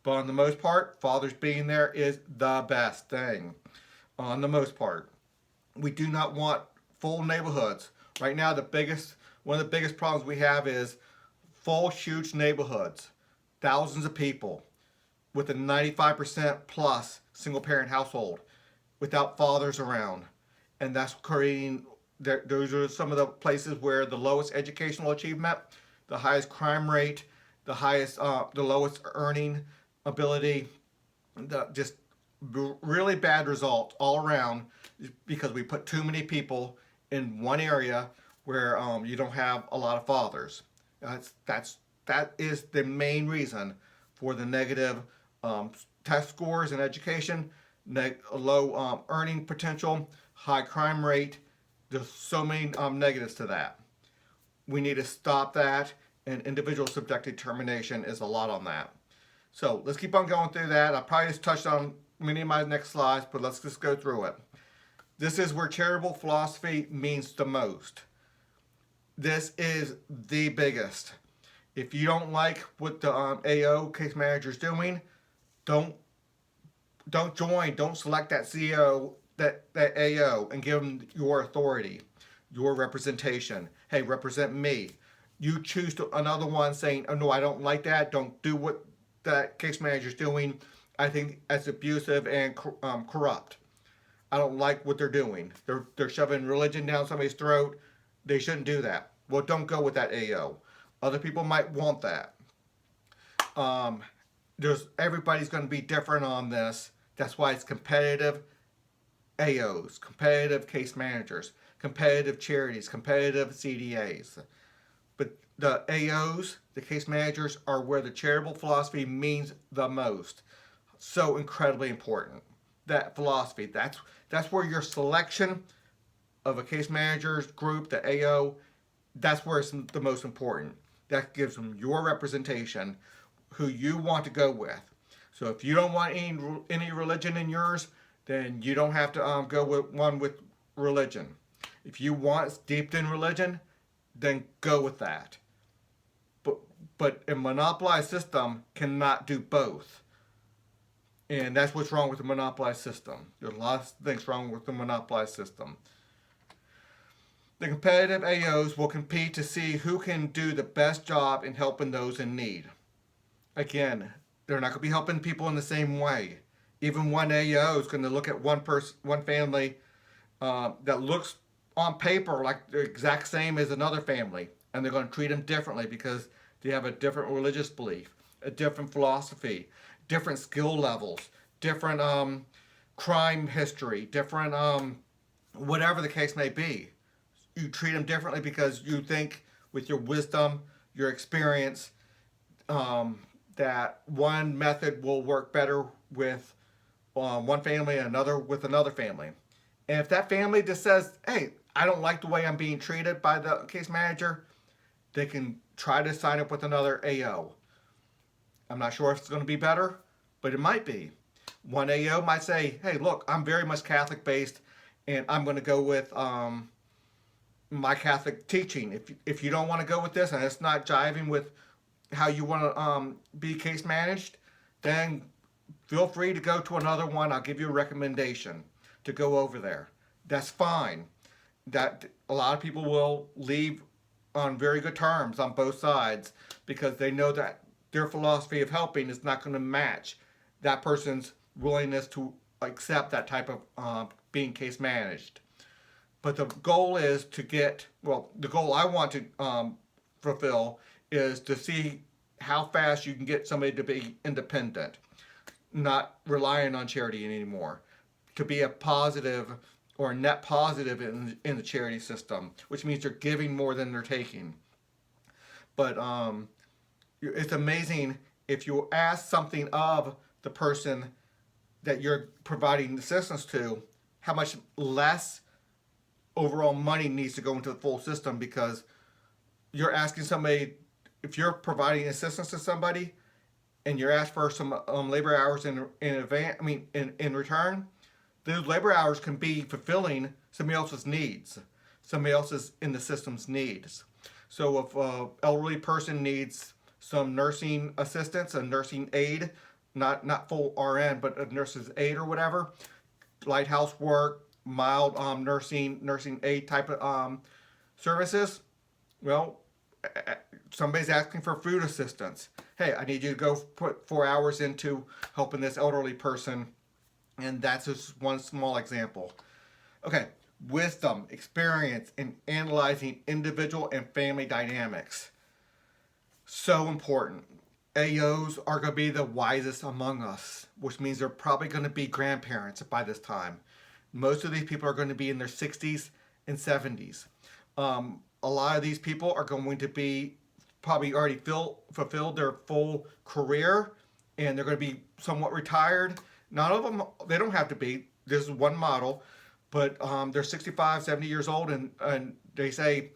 But on the most part, fathers being there is the best thing. On the most part. We do not want full neighborhoods. Right now, one of the biggest problems we have is full huge neighborhoods, thousands of people, with a 95% plus single parent household without fathers around. And that's creating, those are some of the places where the lowest educational achievement, the highest crime rate, the lowest earning ability, just really bad results all around because we put too many people in one area where you don't have a lot of fathers. That is the main reason for the negative test scores in education, low earning potential, high crime rate. There's so many negatives to that. We need to stop that, and individual subjective determination is a lot on that. So let's keep on going through that. I probably just touched on many of my next slides, but let's just go through it. This is where charitable philosophy means the most. This is the biggest. If you don't like what the AO case manager is doing, don't join. Don't select that CEO, that AO, and give them your authority, your representation. Hey, represent me. You choose another one saying, oh no, I don't like that. Don't do what that case manager is doing. I think that's abusive and corrupt. I don't like what they're doing. They're shoving religion down somebody's throat. They shouldn't do that. Well, don't go with that AO. Other people might want that. Everybody's going to be different on this. That's why it's competitive AOs, competitive case managers, competitive charities, competitive CDAs. But the AOs, the case managers, are where the charitable philosophy means the most. So incredibly important. That philosophy, that's where your selection of a case manager's group, the AO, that's where it's the most important. That gives them your representation, who you want to go with. So if you don't want any religion in yours, then you don't have to go with one with religion. If you want steeped in religion, then go with that. But a monopolized system cannot do both. And that's what's wrong with the monopolized system. There's lots of things wrong with the monopolized system. The competitive AOs will compete to see who can do the best job in helping those in need. Again, they're not going to be helping people in the same way. Even one AO is going to look at one family that looks on paper like the exact same as another family, and they're going to treat them differently because they have a different religious belief, a different philosophy, different skill levels, different crime history, different whatever the case may be. You treat them differently because you think with your wisdom, your experience, that one method will work better with one family and another with another family. And if that family just says, hey, I don't like the way I'm being treated by the case manager, they can try to sign up with another AO. I'm not sure if it's going to be better, but it might be. One AO might say, hey, look, I'm very much Catholic based, and I'm going to go with my Catholic teaching. If you don't want to go with this and it's not jiving with how you want to be case managed, then feel free to go to another one. I'll give you a recommendation to go over there. That's fine. That a lot of people will leave on very good terms on both sides because they know that their philosophy of helping is not going to match that person's willingness to accept that type of being case managed. But the goal is to the goal I want to fulfill is to see how fast you can get somebody to be independent, not relying on charity anymore, to be a positive or a net positive in the charity system, which means they're giving more than they're taking. But it's amazing if you ask something of the person that you're providing assistance to, how much less overall money needs to go into the full system, because you're asking somebody, if you're providing assistance to somebody and you're asked for some labor hours in return, those labor hours can be fulfilling somebody else's needs, somebody else's in the system's needs. So if an elderly person needs some nursing assistance, a nursing aid, not full RN, but a nurse's aid or whatever, light house work, mild nursing aid type of services, well, somebody's asking for food assistance. Hey, I need you to go put 4 hours into helping this elderly person. And that's just one small example. Okay, wisdom, experience in analyzing individual and family dynamics. So important. AOs are going to be the wisest among us, which means they're probably going to be grandparents by this time. Most of these people are going to be in their 60s and 70s. A lot of these people are going to be probably already fulfilled their full career, and they're going to be somewhat retired. Not all of them, they don't have to be. This is one model, but they're 65, 70 years old, and they say,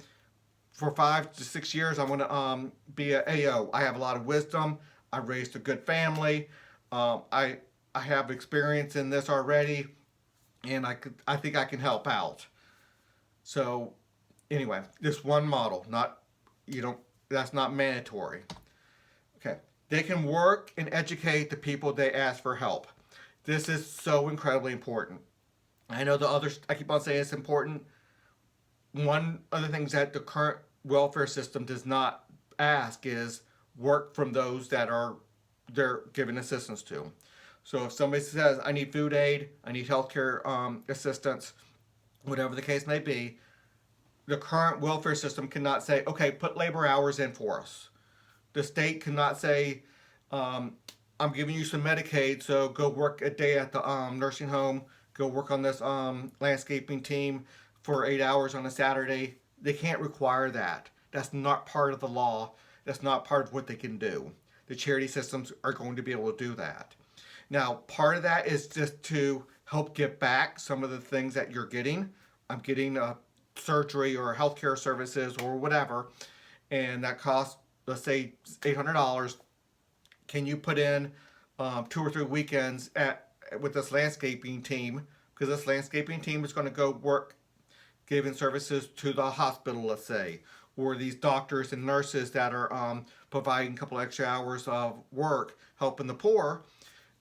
for 5 to 6 years, I want to be an AO. I have a lot of wisdom. I raised a good family. I have experience in this already, and I think I can help out. So anyway, this one model, that's not mandatory. Okay, they can work and educate the people they ask for help. This is so incredibly important. I know I keep on saying it's important. One of the things that the current welfare system does not ask is work from those that they're giving assistance to. So if somebody says, I need food aid, I need healthcare assistance, whatever the case may be, the current welfare system cannot say, okay, put labor hours in for us. The state cannot say, I'm giving you some Medicaid, so go work a day at the nursing home, go work on this landscaping team for 8 hours on a Saturday. They can't require that. That's not part of the law. That's not part of what they can do. The charity systems are going to be able to do that. Now, part of that is just to help get back some of the things that you're getting. I'm getting surgery or healthcare services or whatever, and that costs, let's say, $800. Can you put in 2 or 3 weekends with this landscaping team? Because this landscaping team is going to go work giving services to the hospital, let's say, or these doctors and nurses that are providing a couple extra hours of work helping the poor.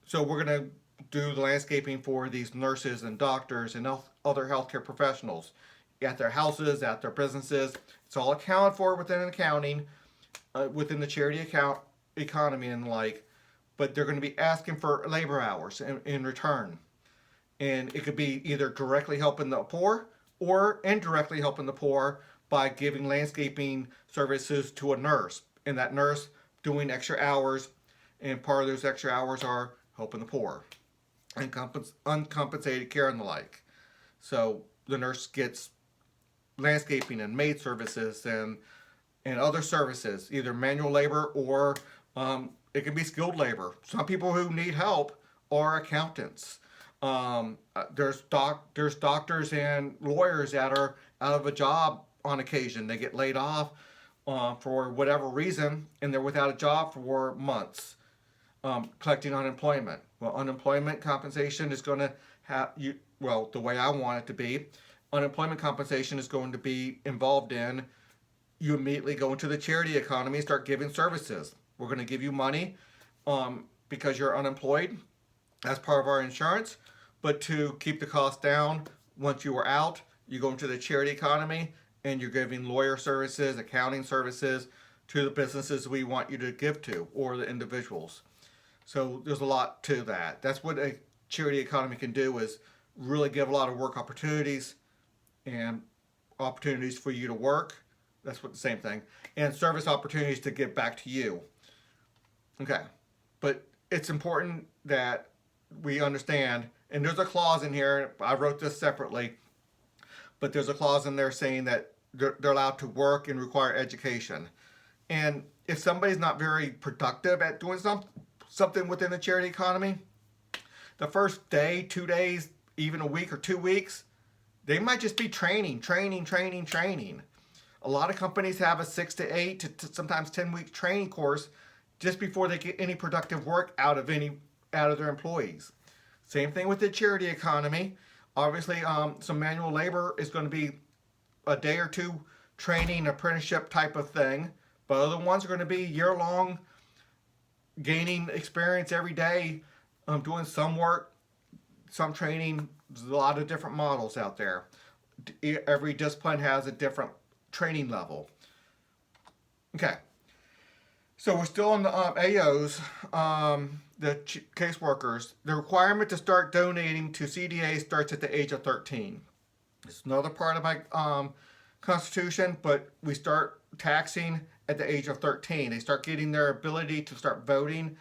So we're going to do the landscaping for these nurses and doctors and other healthcare professionals at their houses, at their businesses. It's all accounted for within accounting, within the charity economy and the like, but they're going to be asking for labor hours in return. And it could be either directly helping the poor or indirectly helping the poor by giving landscaping services to a nurse, and that nurse doing extra hours, and part of those extra hours are helping the poor and uncompensated care and the like. So the nurse gets landscaping and maid services and other services, either manual labor or it can be skilled labor. Some people who need help are accountants. There's doctors and lawyers that are out of a job on occasion. They get laid off for whatever reason, and they're without a job for months, collecting unemployment. Well, unemployment compensation is going to the way I want it to be, unemployment compensation is going to be involved in you immediately go into the charity economy and start giving services. We're going to give you money because you're unemployed as part of our insurance. But to keep the cost down, once you are out, you go into the charity economy and you're giving lawyer services, accounting services to the businesses we want you to give to or the individuals. So there's a lot to that. That's what a charity economy can do, is really give a lot of work opportunities and opportunities for you to work. That's what the same thing. And service opportunities to give back to you. Okay. But it's important that we understand, and there's a clause in here, I wrote this separately, but there's a clause in there saying that they're allowed to work and require education. And if somebody's not very productive at doing something within the charity economy, the first day, 2 days, even a week or 2 weeks, they might just be training. A lot of companies have a 6 to 8 to sometimes 10-week training course just before they get any productive work out of their employees. Same thing with the charity economy. Obviously, some manual labor is going to be a day or two training, apprenticeship type of thing, but other ones are going to be year-long, gaining experience every day, doing some work, some training. There's a lot of different models out there. Every discipline has a different training level. Okay. So we're still on the AOs, the caseworkers. The requirement to start donating to CDA starts at the age of 13. It's another part of my Constitution, but we start taxing at the age of 13. They start getting their ability to start voting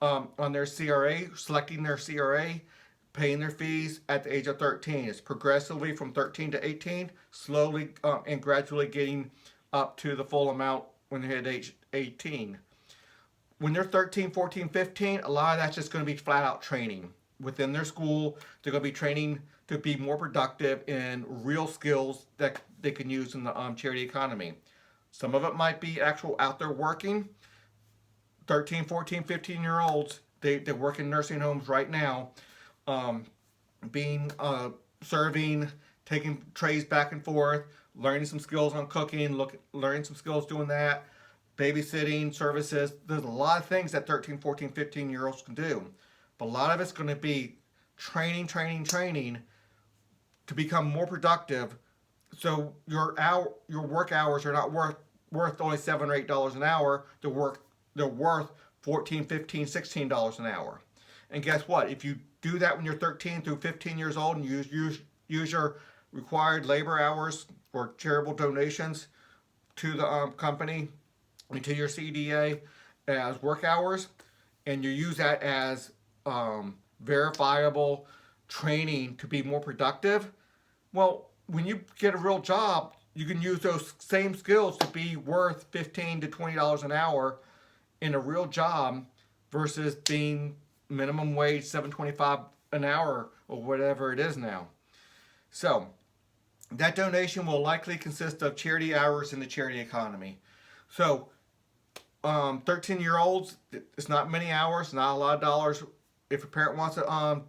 on their CRA, selecting their CRA, paying their fees at the age of 13. It's progressively from 13 to 18, slowly and gradually getting up to the full amount when they hit age 18. When they're 13, 14, 15, a lot of that's just going to be flat out training. Within their school, they're going to be training to be more productive in real skills that they can use in the charity economy. Some of it might be actual out there working. 13, 14, 15-year-olds, they work in nursing homes right now, serving, taking trays back and forth, learning some skills on cooking, learning some skills doing that, babysitting services. There's a lot of things that 13, 14, 15-year-olds can do. But a lot of it's going to be training to become more productive. So your work hours are not worth only $7 or $8 an hour. They're worth $14, $15, $16 an hour. And guess what? If you do that when you're 13 through 15 years old and use your required labor hours or charitable donations to the company and to your CDA as work hours, and you use that as verifiable training to be more productive, well, when you get a real job, you can use those same skills to be worth $15 to $20 an hour in a real job versus being minimum wage $7.25 an hour or whatever it is now. So that donation will likely consist of charity hours in the charity economy. So 13-year-olds, it's not many hours, not a lot of dollars. If a parent wants to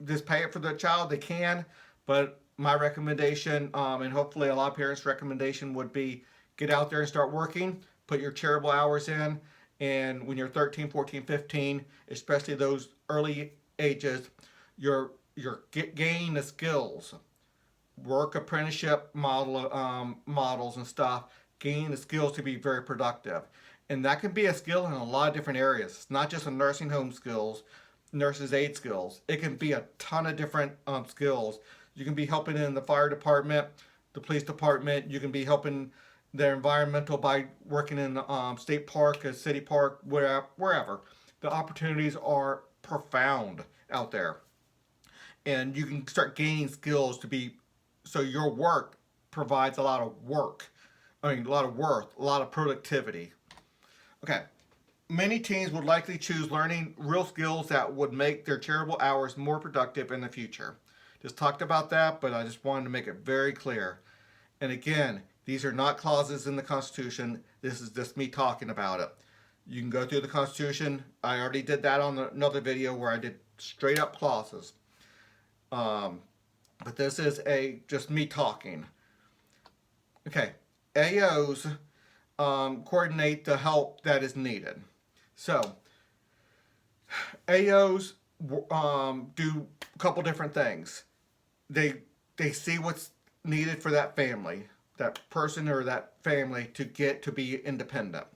just pay it for the child, they can. But my recommendation, and hopefully a lot of parents' recommendation, would be get out there and start working, put your charitable hours in, and when you're 13, 14, 15, especially those early ages, you're gaining the skills, work apprenticeship models and stuff, gaining the skills to be very productive. And that can be a skill in a lot of different areas. It's not just a nursing home skills, nurses aid skills. It can be a ton of different skills. You can be helping in the fire department, the police department. You can be helping their environmental by working in the state park, a city park, wherever. The opportunities are profound out there. And you can start gaining skills so your work provides a lot of worth, a lot of productivity. Okay. Many teens would likely choose learning real skills that would make their charitable hours more productive in the future. Just talked about that, but I just wanted to make it very clear. And again, these are not clauses in the Constitution. This is just me talking about it. You can go through the Constitution. I already did that on another video where I did straight up clauses. But this is just me talking. Okay, AOs coordinate the help that is needed. So, AOs do a couple different things. They see what's needed for that family, that person or that family to get to be independent.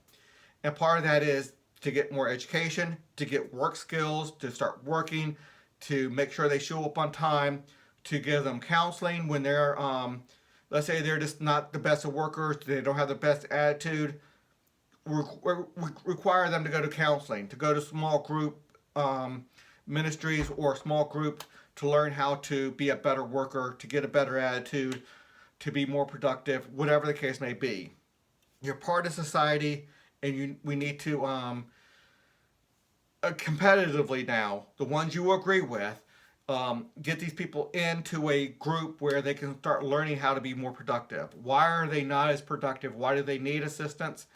And part of that is to get more education, to get work skills, to start working, to make sure they show up on time, to give them counseling when they're, let's say they're just not the best of workers, they don't have the best attitude. Require them to go to counseling, to go to small group ministries or small group to learn how to be a better worker, to get a better attitude, to be more productive, whatever the case may be. You're part of society, and we need to competitively now, the ones you agree with, get these people into a group where they can start learning how to be more productive. Why are they not as productive? Why do they need assistance?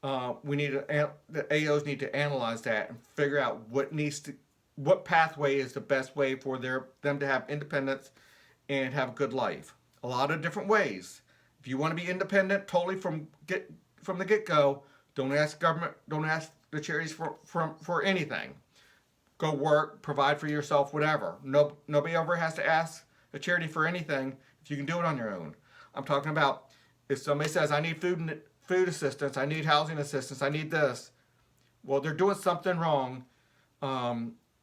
The AOs need to analyze that and figure out what pathway is the best way for them to have independence and have a good life. A lot of different ways. If you want to be independent totally from the get-go, don't ask government, don't ask the charities for anything. Go work, provide for yourself, whatever. Nobody ever has to ask a charity for anything if you can do it on your own. I'm talking about if somebody says, I need food assistance, I need housing assistance, I need this. Well, they're doing something wrong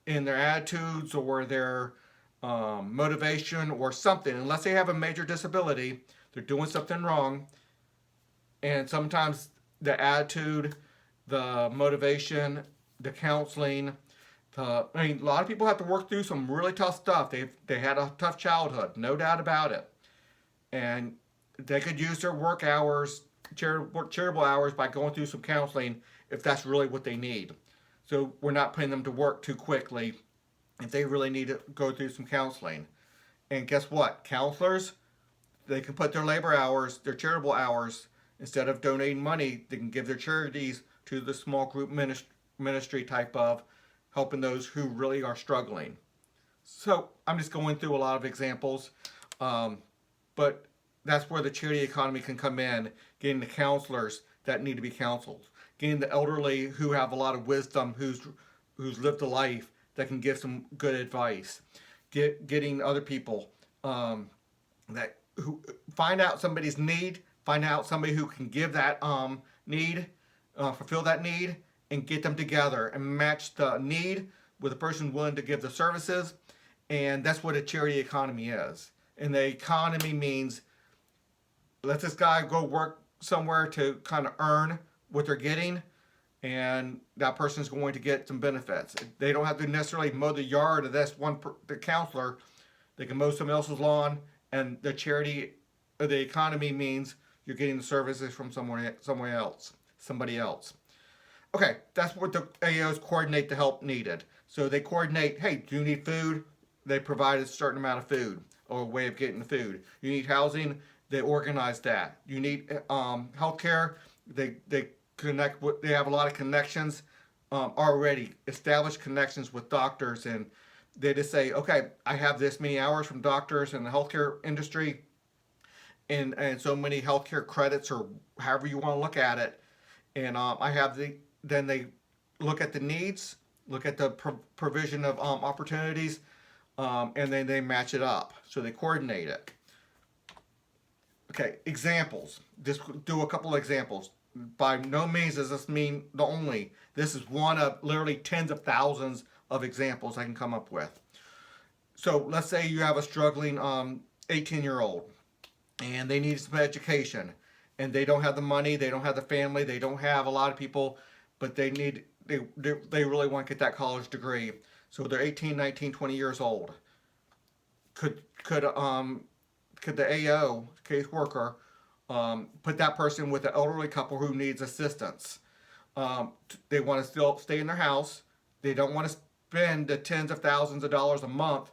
in their attitudes or their motivation or something. Unless they have a major disability, they're doing something wrong. And sometimes the attitude, the motivation, the counseling, I mean, a lot of people have to work through some really tough stuff. They had a tough childhood, no doubt about it. And they could use their work hours, charitable hours, by going through some counseling if that's really what they need. So we're not putting them to work too quickly if they really need to go through some counseling. And guess what? Counselors, they can put their labor hours, their charitable hours, instead of donating money, they can give their charities to the small group ministry type of helping those who really are struggling. So I'm just going through a lot of examples, but that's where the charity economy can come in, getting the counselors that need to be counseled, getting the elderly who have a lot of wisdom, who's lived a life that can give some good advice, getting other people that who find out somebody's need, find out somebody who can give that need, fulfill that need, and get them together and match the need with a person willing to give the services. And that's what a charity economy is. And the economy means let this guy go work somewhere to kind of earn what they're getting, and that person's going to get some benefits. They don't have to necessarily mow the yard of the counselor. They can mow somebody else's lawn, and the charity or the economy means you're getting the services from somebody else. Okay, that's what the AOs coordinate the help needed. So they coordinate, hey, do you need food? They provide a certain amount of food or a way of getting the food. You need housing? They organize that. You need healthcare? They connect with, they have a lot of connections already, established connections with doctors, and they just say, okay, I have this many hours from doctors in the healthcare industry, and so many healthcare credits, or however you want to look at it, and I have then they look at the needs, look at the provision of opportunities, and then they match it up. So they coordinate it. Okay, examples. Just do a couple of examples. By no means does this mean the only. This is one of literally tens of thousands of examples I can come up with. So let's say you have a struggling 18-year-old, and they need some education, and they don't have the money, they don't have the family, they don't have a lot of people, but they really want to get that college degree. So they're 18, 19, 20 years old. Could the AO, caseworker, put that person with an elderly couple who needs assistance? They want to still stay in their house. They don't want to spend the tens of thousands of dollars a month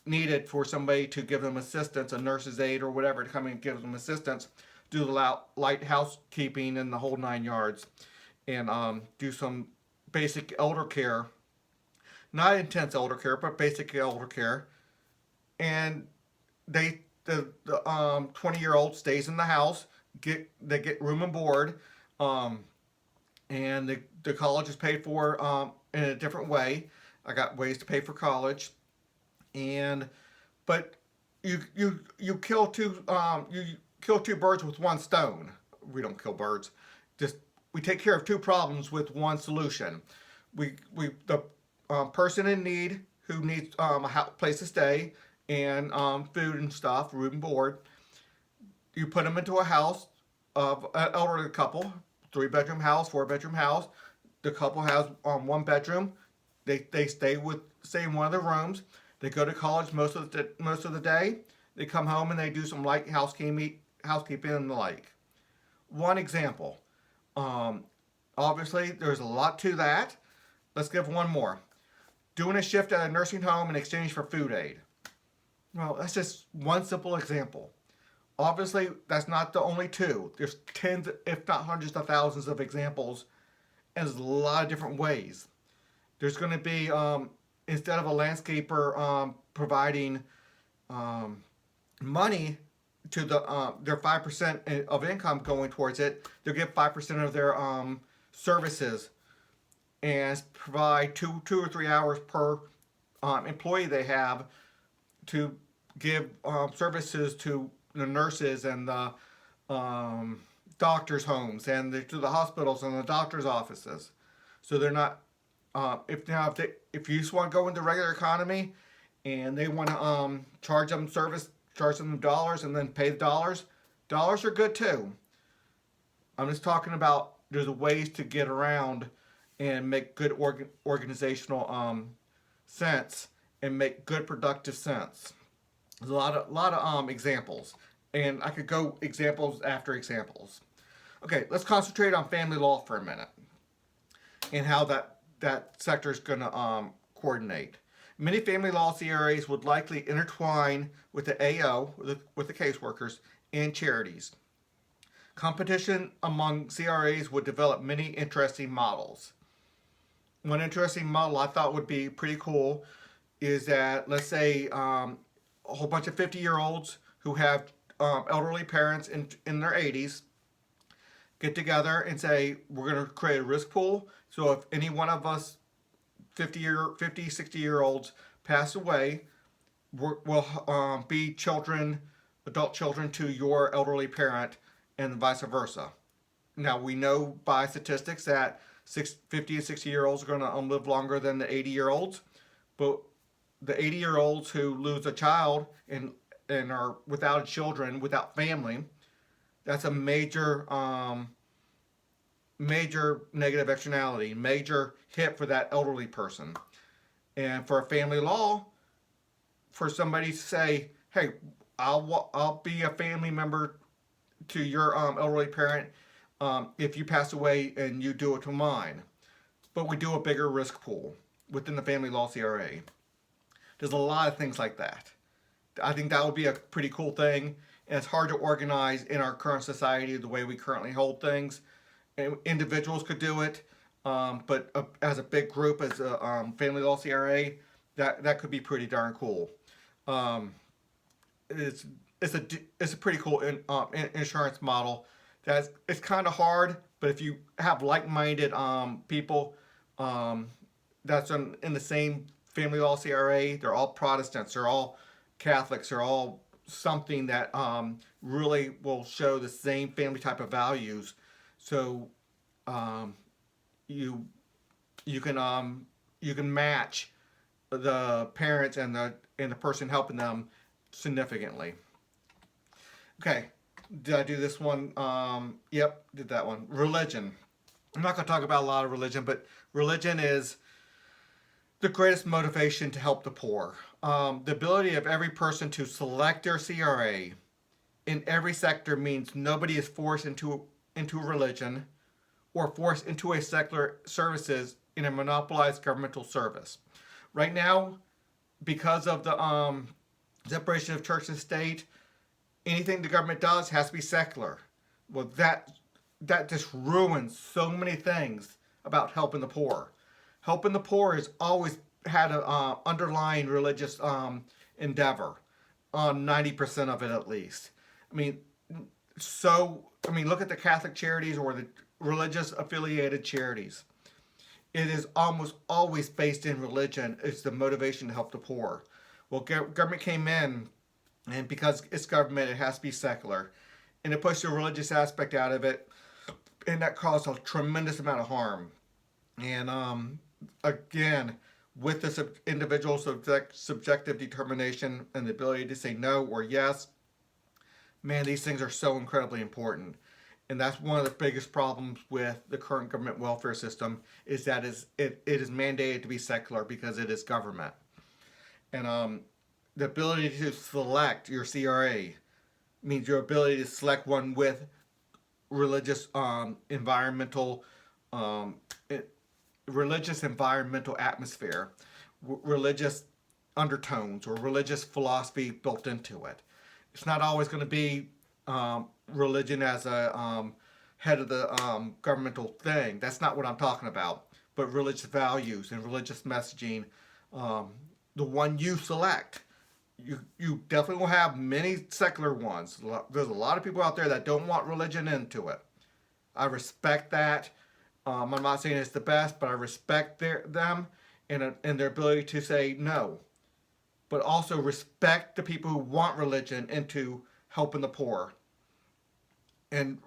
needed for somebody to give them assistance, a nurse's aide or whatever, to come in and give them assistance, do the light housekeeping and the whole 9 yards, and do some basic elder care. Not intense elder care, but basic elder care. And the 20-year-old stays in the house. They get room and board, and the college is paid for in a different way. I got ways to pay for college, but you kill two birds with one stone. We don't kill birds. We take care of two problems with one solution. The person in need who needs a place to stay and food and stuff, room and board. You put them into a house of an elderly couple, 3-bedroom house, 4-bedroom house. The couple has 1 bedroom. They stay in one of the rooms. They go to college most of the day. They come home and they do some light housekeeping and the like. One example. Obviously, there's a lot to that. Let's give one more. Doing a shift at a nursing home in exchange for food aid. Well, that's just one simple example. Obviously, that's not the only two. There's tens, if not hundreds of thousands of examples, and there's a lot of different ways. There's going to be, instead of a landscaper providing money to their 5% of income going towards it, they'll give 5% of their services and provide two or 3 hours per employee they have to give services to the nurses and the doctors' homes and to the hospitals and the doctors' offices. So they're not. If you just want to go into regular economy, and they want to charge them dollars, and then pay the dollars. Dollars are good too. I'm just talking about there's ways to get around and make good organizational sense and make good productive sense. There's a lot of examples, and I could go examples after examples. Okay, let's concentrate on family law for a minute and how that sector is going to coordinate. Many family law CRAs would likely intertwine with the AO, with the caseworkers, and charities. Competition among CRAs would develop many interesting models. One interesting model I thought would be pretty cool is that, let's say, a whole bunch of 50-year-olds who have elderly parents in their 80s get together and say, we're going to create a risk pool. So if any one of us 60-year-olds pass away, we'll be adult children to your elderly parent, and vice versa. Now, we know by statistics that 50 and 60-year-olds are going to live longer than the 80-year-olds, but the 80-year-olds who lose a child and are without children, without family, that's a major negative externality, major hit for that elderly person. And for a family law, for somebody to say, hey, I'll be a family member to your elderly parent if you pass away and you do it to mine. But we do a bigger risk pool within the family law CRA. There's a lot of things like that. I think that would be a pretty cool thing. And it's hard to organize in our current society the way we currently hold things. And individuals could do it, but as a big group, as a family law CRA, that could be pretty darn cool. It's a pretty cool insurance model. It's kind of hard, but if you have like-minded people that's in the same family law CRA, they're all Protestants, they're all Catholics, they're all something that really will show the same family type of values. So you can match the parents and the person helping them significantly. Okay, did I do this one? Yep, did that one. Religion. I'm not going to talk about a lot of religion, but religion is the greatest motivation to help the poor. The ability of every person to select their CRA in every sector means nobody is forced into religion or forced into a secular services in a monopolized governmental service. Right now, because of the separation of church and state, anything the government does has to be secular. Well, that just ruins so many things about helping the poor. Helping the poor has always had an underlying religious endeavor, on 90% of it at least. Look at the Catholic charities or the religious affiliated charities. It is almost always based in religion. It's the motivation to help the poor. Well, government came in, and because it's government, it has to be secular. And it pushed the religious aspect out of it, and that caused a tremendous amount of harm. And again, with this individual subjective determination and the ability to say no or yes, man, these things are so incredibly important. And that's one of the biggest problems with the current government welfare system, is that it is mandated to be secular because it is government. And the ability to select your CRA means your ability to select one with religious environmental atmosphere, religious undertones, or religious philosophy built into it. It's not always going to be religion as a head of the governmental thing. That's not what I'm talking about. But religious values and religious messaging, the one you select. You definitely will have many secular ones. There's a lot of people out there that don't want religion into it. I respect that. I'm not saying it's the best, but I respect them and their ability to say no. But also respect the people who want religion into helping the poor. and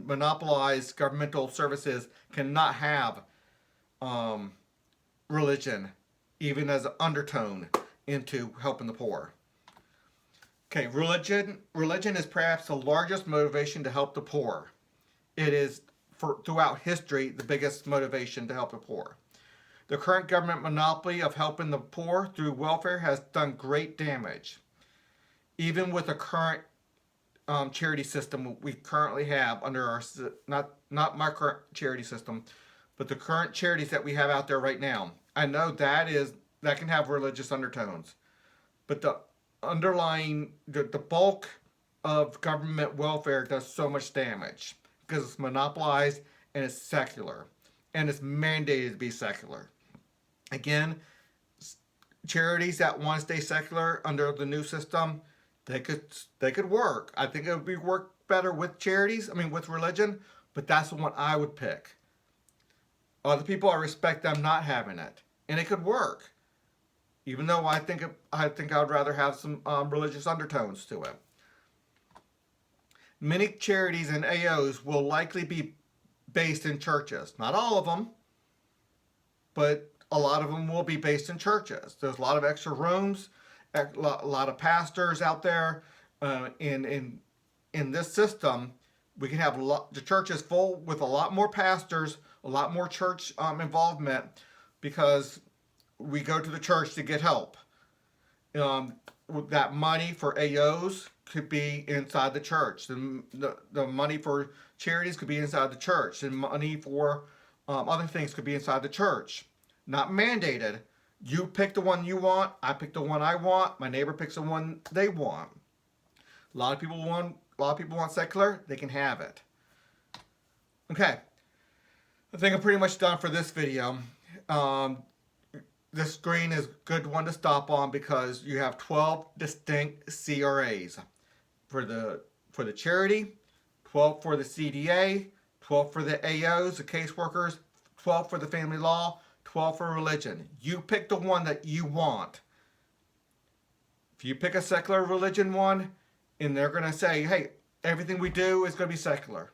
monopolized governmental services cannot have religion even as an undertone into helping the poor. Okay, religion is perhaps the largest motivation to help the poor. It is, throughout history, the biggest motivation to help the poor. The current government monopoly of helping the poor through welfare has done great damage. Even with the current charity system we currently have under our, not my current charity system, but the current charities that we have out there right now, I know that can have religious undertones, but the underlying, the bulk of government welfare does so much damage because it's monopolized and it's secular and it's mandated to be secular. Again, charities that want to stay secular under the new system, they could work. I think it would be work better with charities, with religion, but that's the one I would pick. Other people, I respect them not having it, and it could work. Even though I think I would rather have some religious undertones to it. Many charities and AOs will likely be based in churches. Not all of them, but a lot of them will be based in churches. There's a lot of extra rooms, a lot of pastors out there. In this system, we can have the churches full with a lot more pastors, a lot more church involvement, because we go to the church to get help. That money for AOs could be inside the church. The money for charities could be inside the church. And money for other things could be inside the church. Not mandated. You pick the one you want. I pick the one I want. My neighbor picks the one they want. A lot of people want secular. They can have it. Okay. I think I'm pretty much done for this video. This screen is a good one to stop on because you have 12 distinct CRAs for the charity, 12 for the CDA, 12 for the AOs, the caseworkers, 12 for the family law, 12 for religion. You pick the one that you want. If you pick a secular religion one, and they're going to say, hey, everything we do is going to be secular.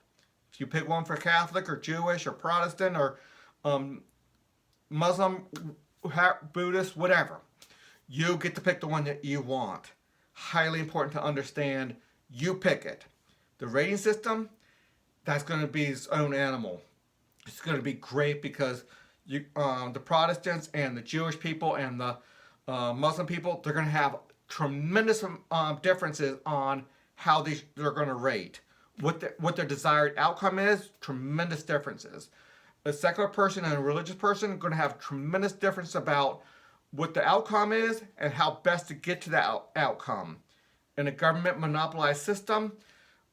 If you pick one for Catholic or Jewish or Protestant or Muslim, Buddhist, whatever, you get to pick the one that you want. Highly important to understand. You pick it. The rating system, that's going to be its own animal. It's going to be great because the Protestants and the Jewish people and the Muslim people, they're going to have tremendous differences on how they're going to rate. What their desired outcome is, tremendous differences. A secular person and a religious person are going to have tremendous difference about what the outcome is and how best to get to that outcome. In a government monopolized system,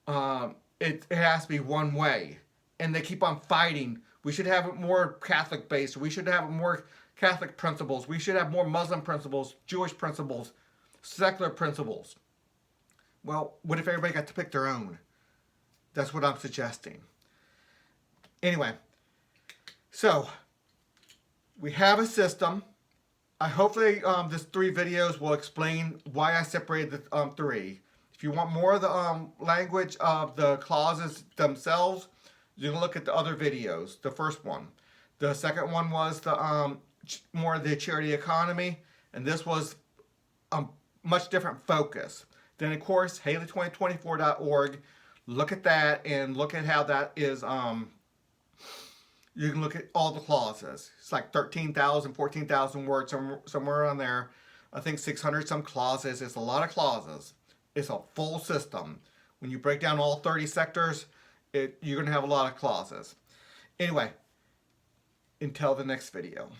it has to be one way. And they keep on fighting. We should have it more Catholic based. We should have more Catholic principles. We should have more Muslim principles, Jewish principles, secular principles. Well, what if everybody got to pick their own? That's what I'm suggesting. Anyway, so we have a system. Hopefully this 3 videos will explain why I separated the 3. If you want more of the language of the clauses themselves, you can look at the other videos. The first one. The second one was the more of the charity economy, and this was a much different focus. Then of course Haley2024.org. Look at that and look at how that is. You can look at all the clauses. It's like 13,000, 14,000 words, somewhere around there. I think 600 some clauses. It's a lot of clauses. It's a full system. When you break down all 30 sectors, you're going to have a lot of clauses. Anyway, until the next video.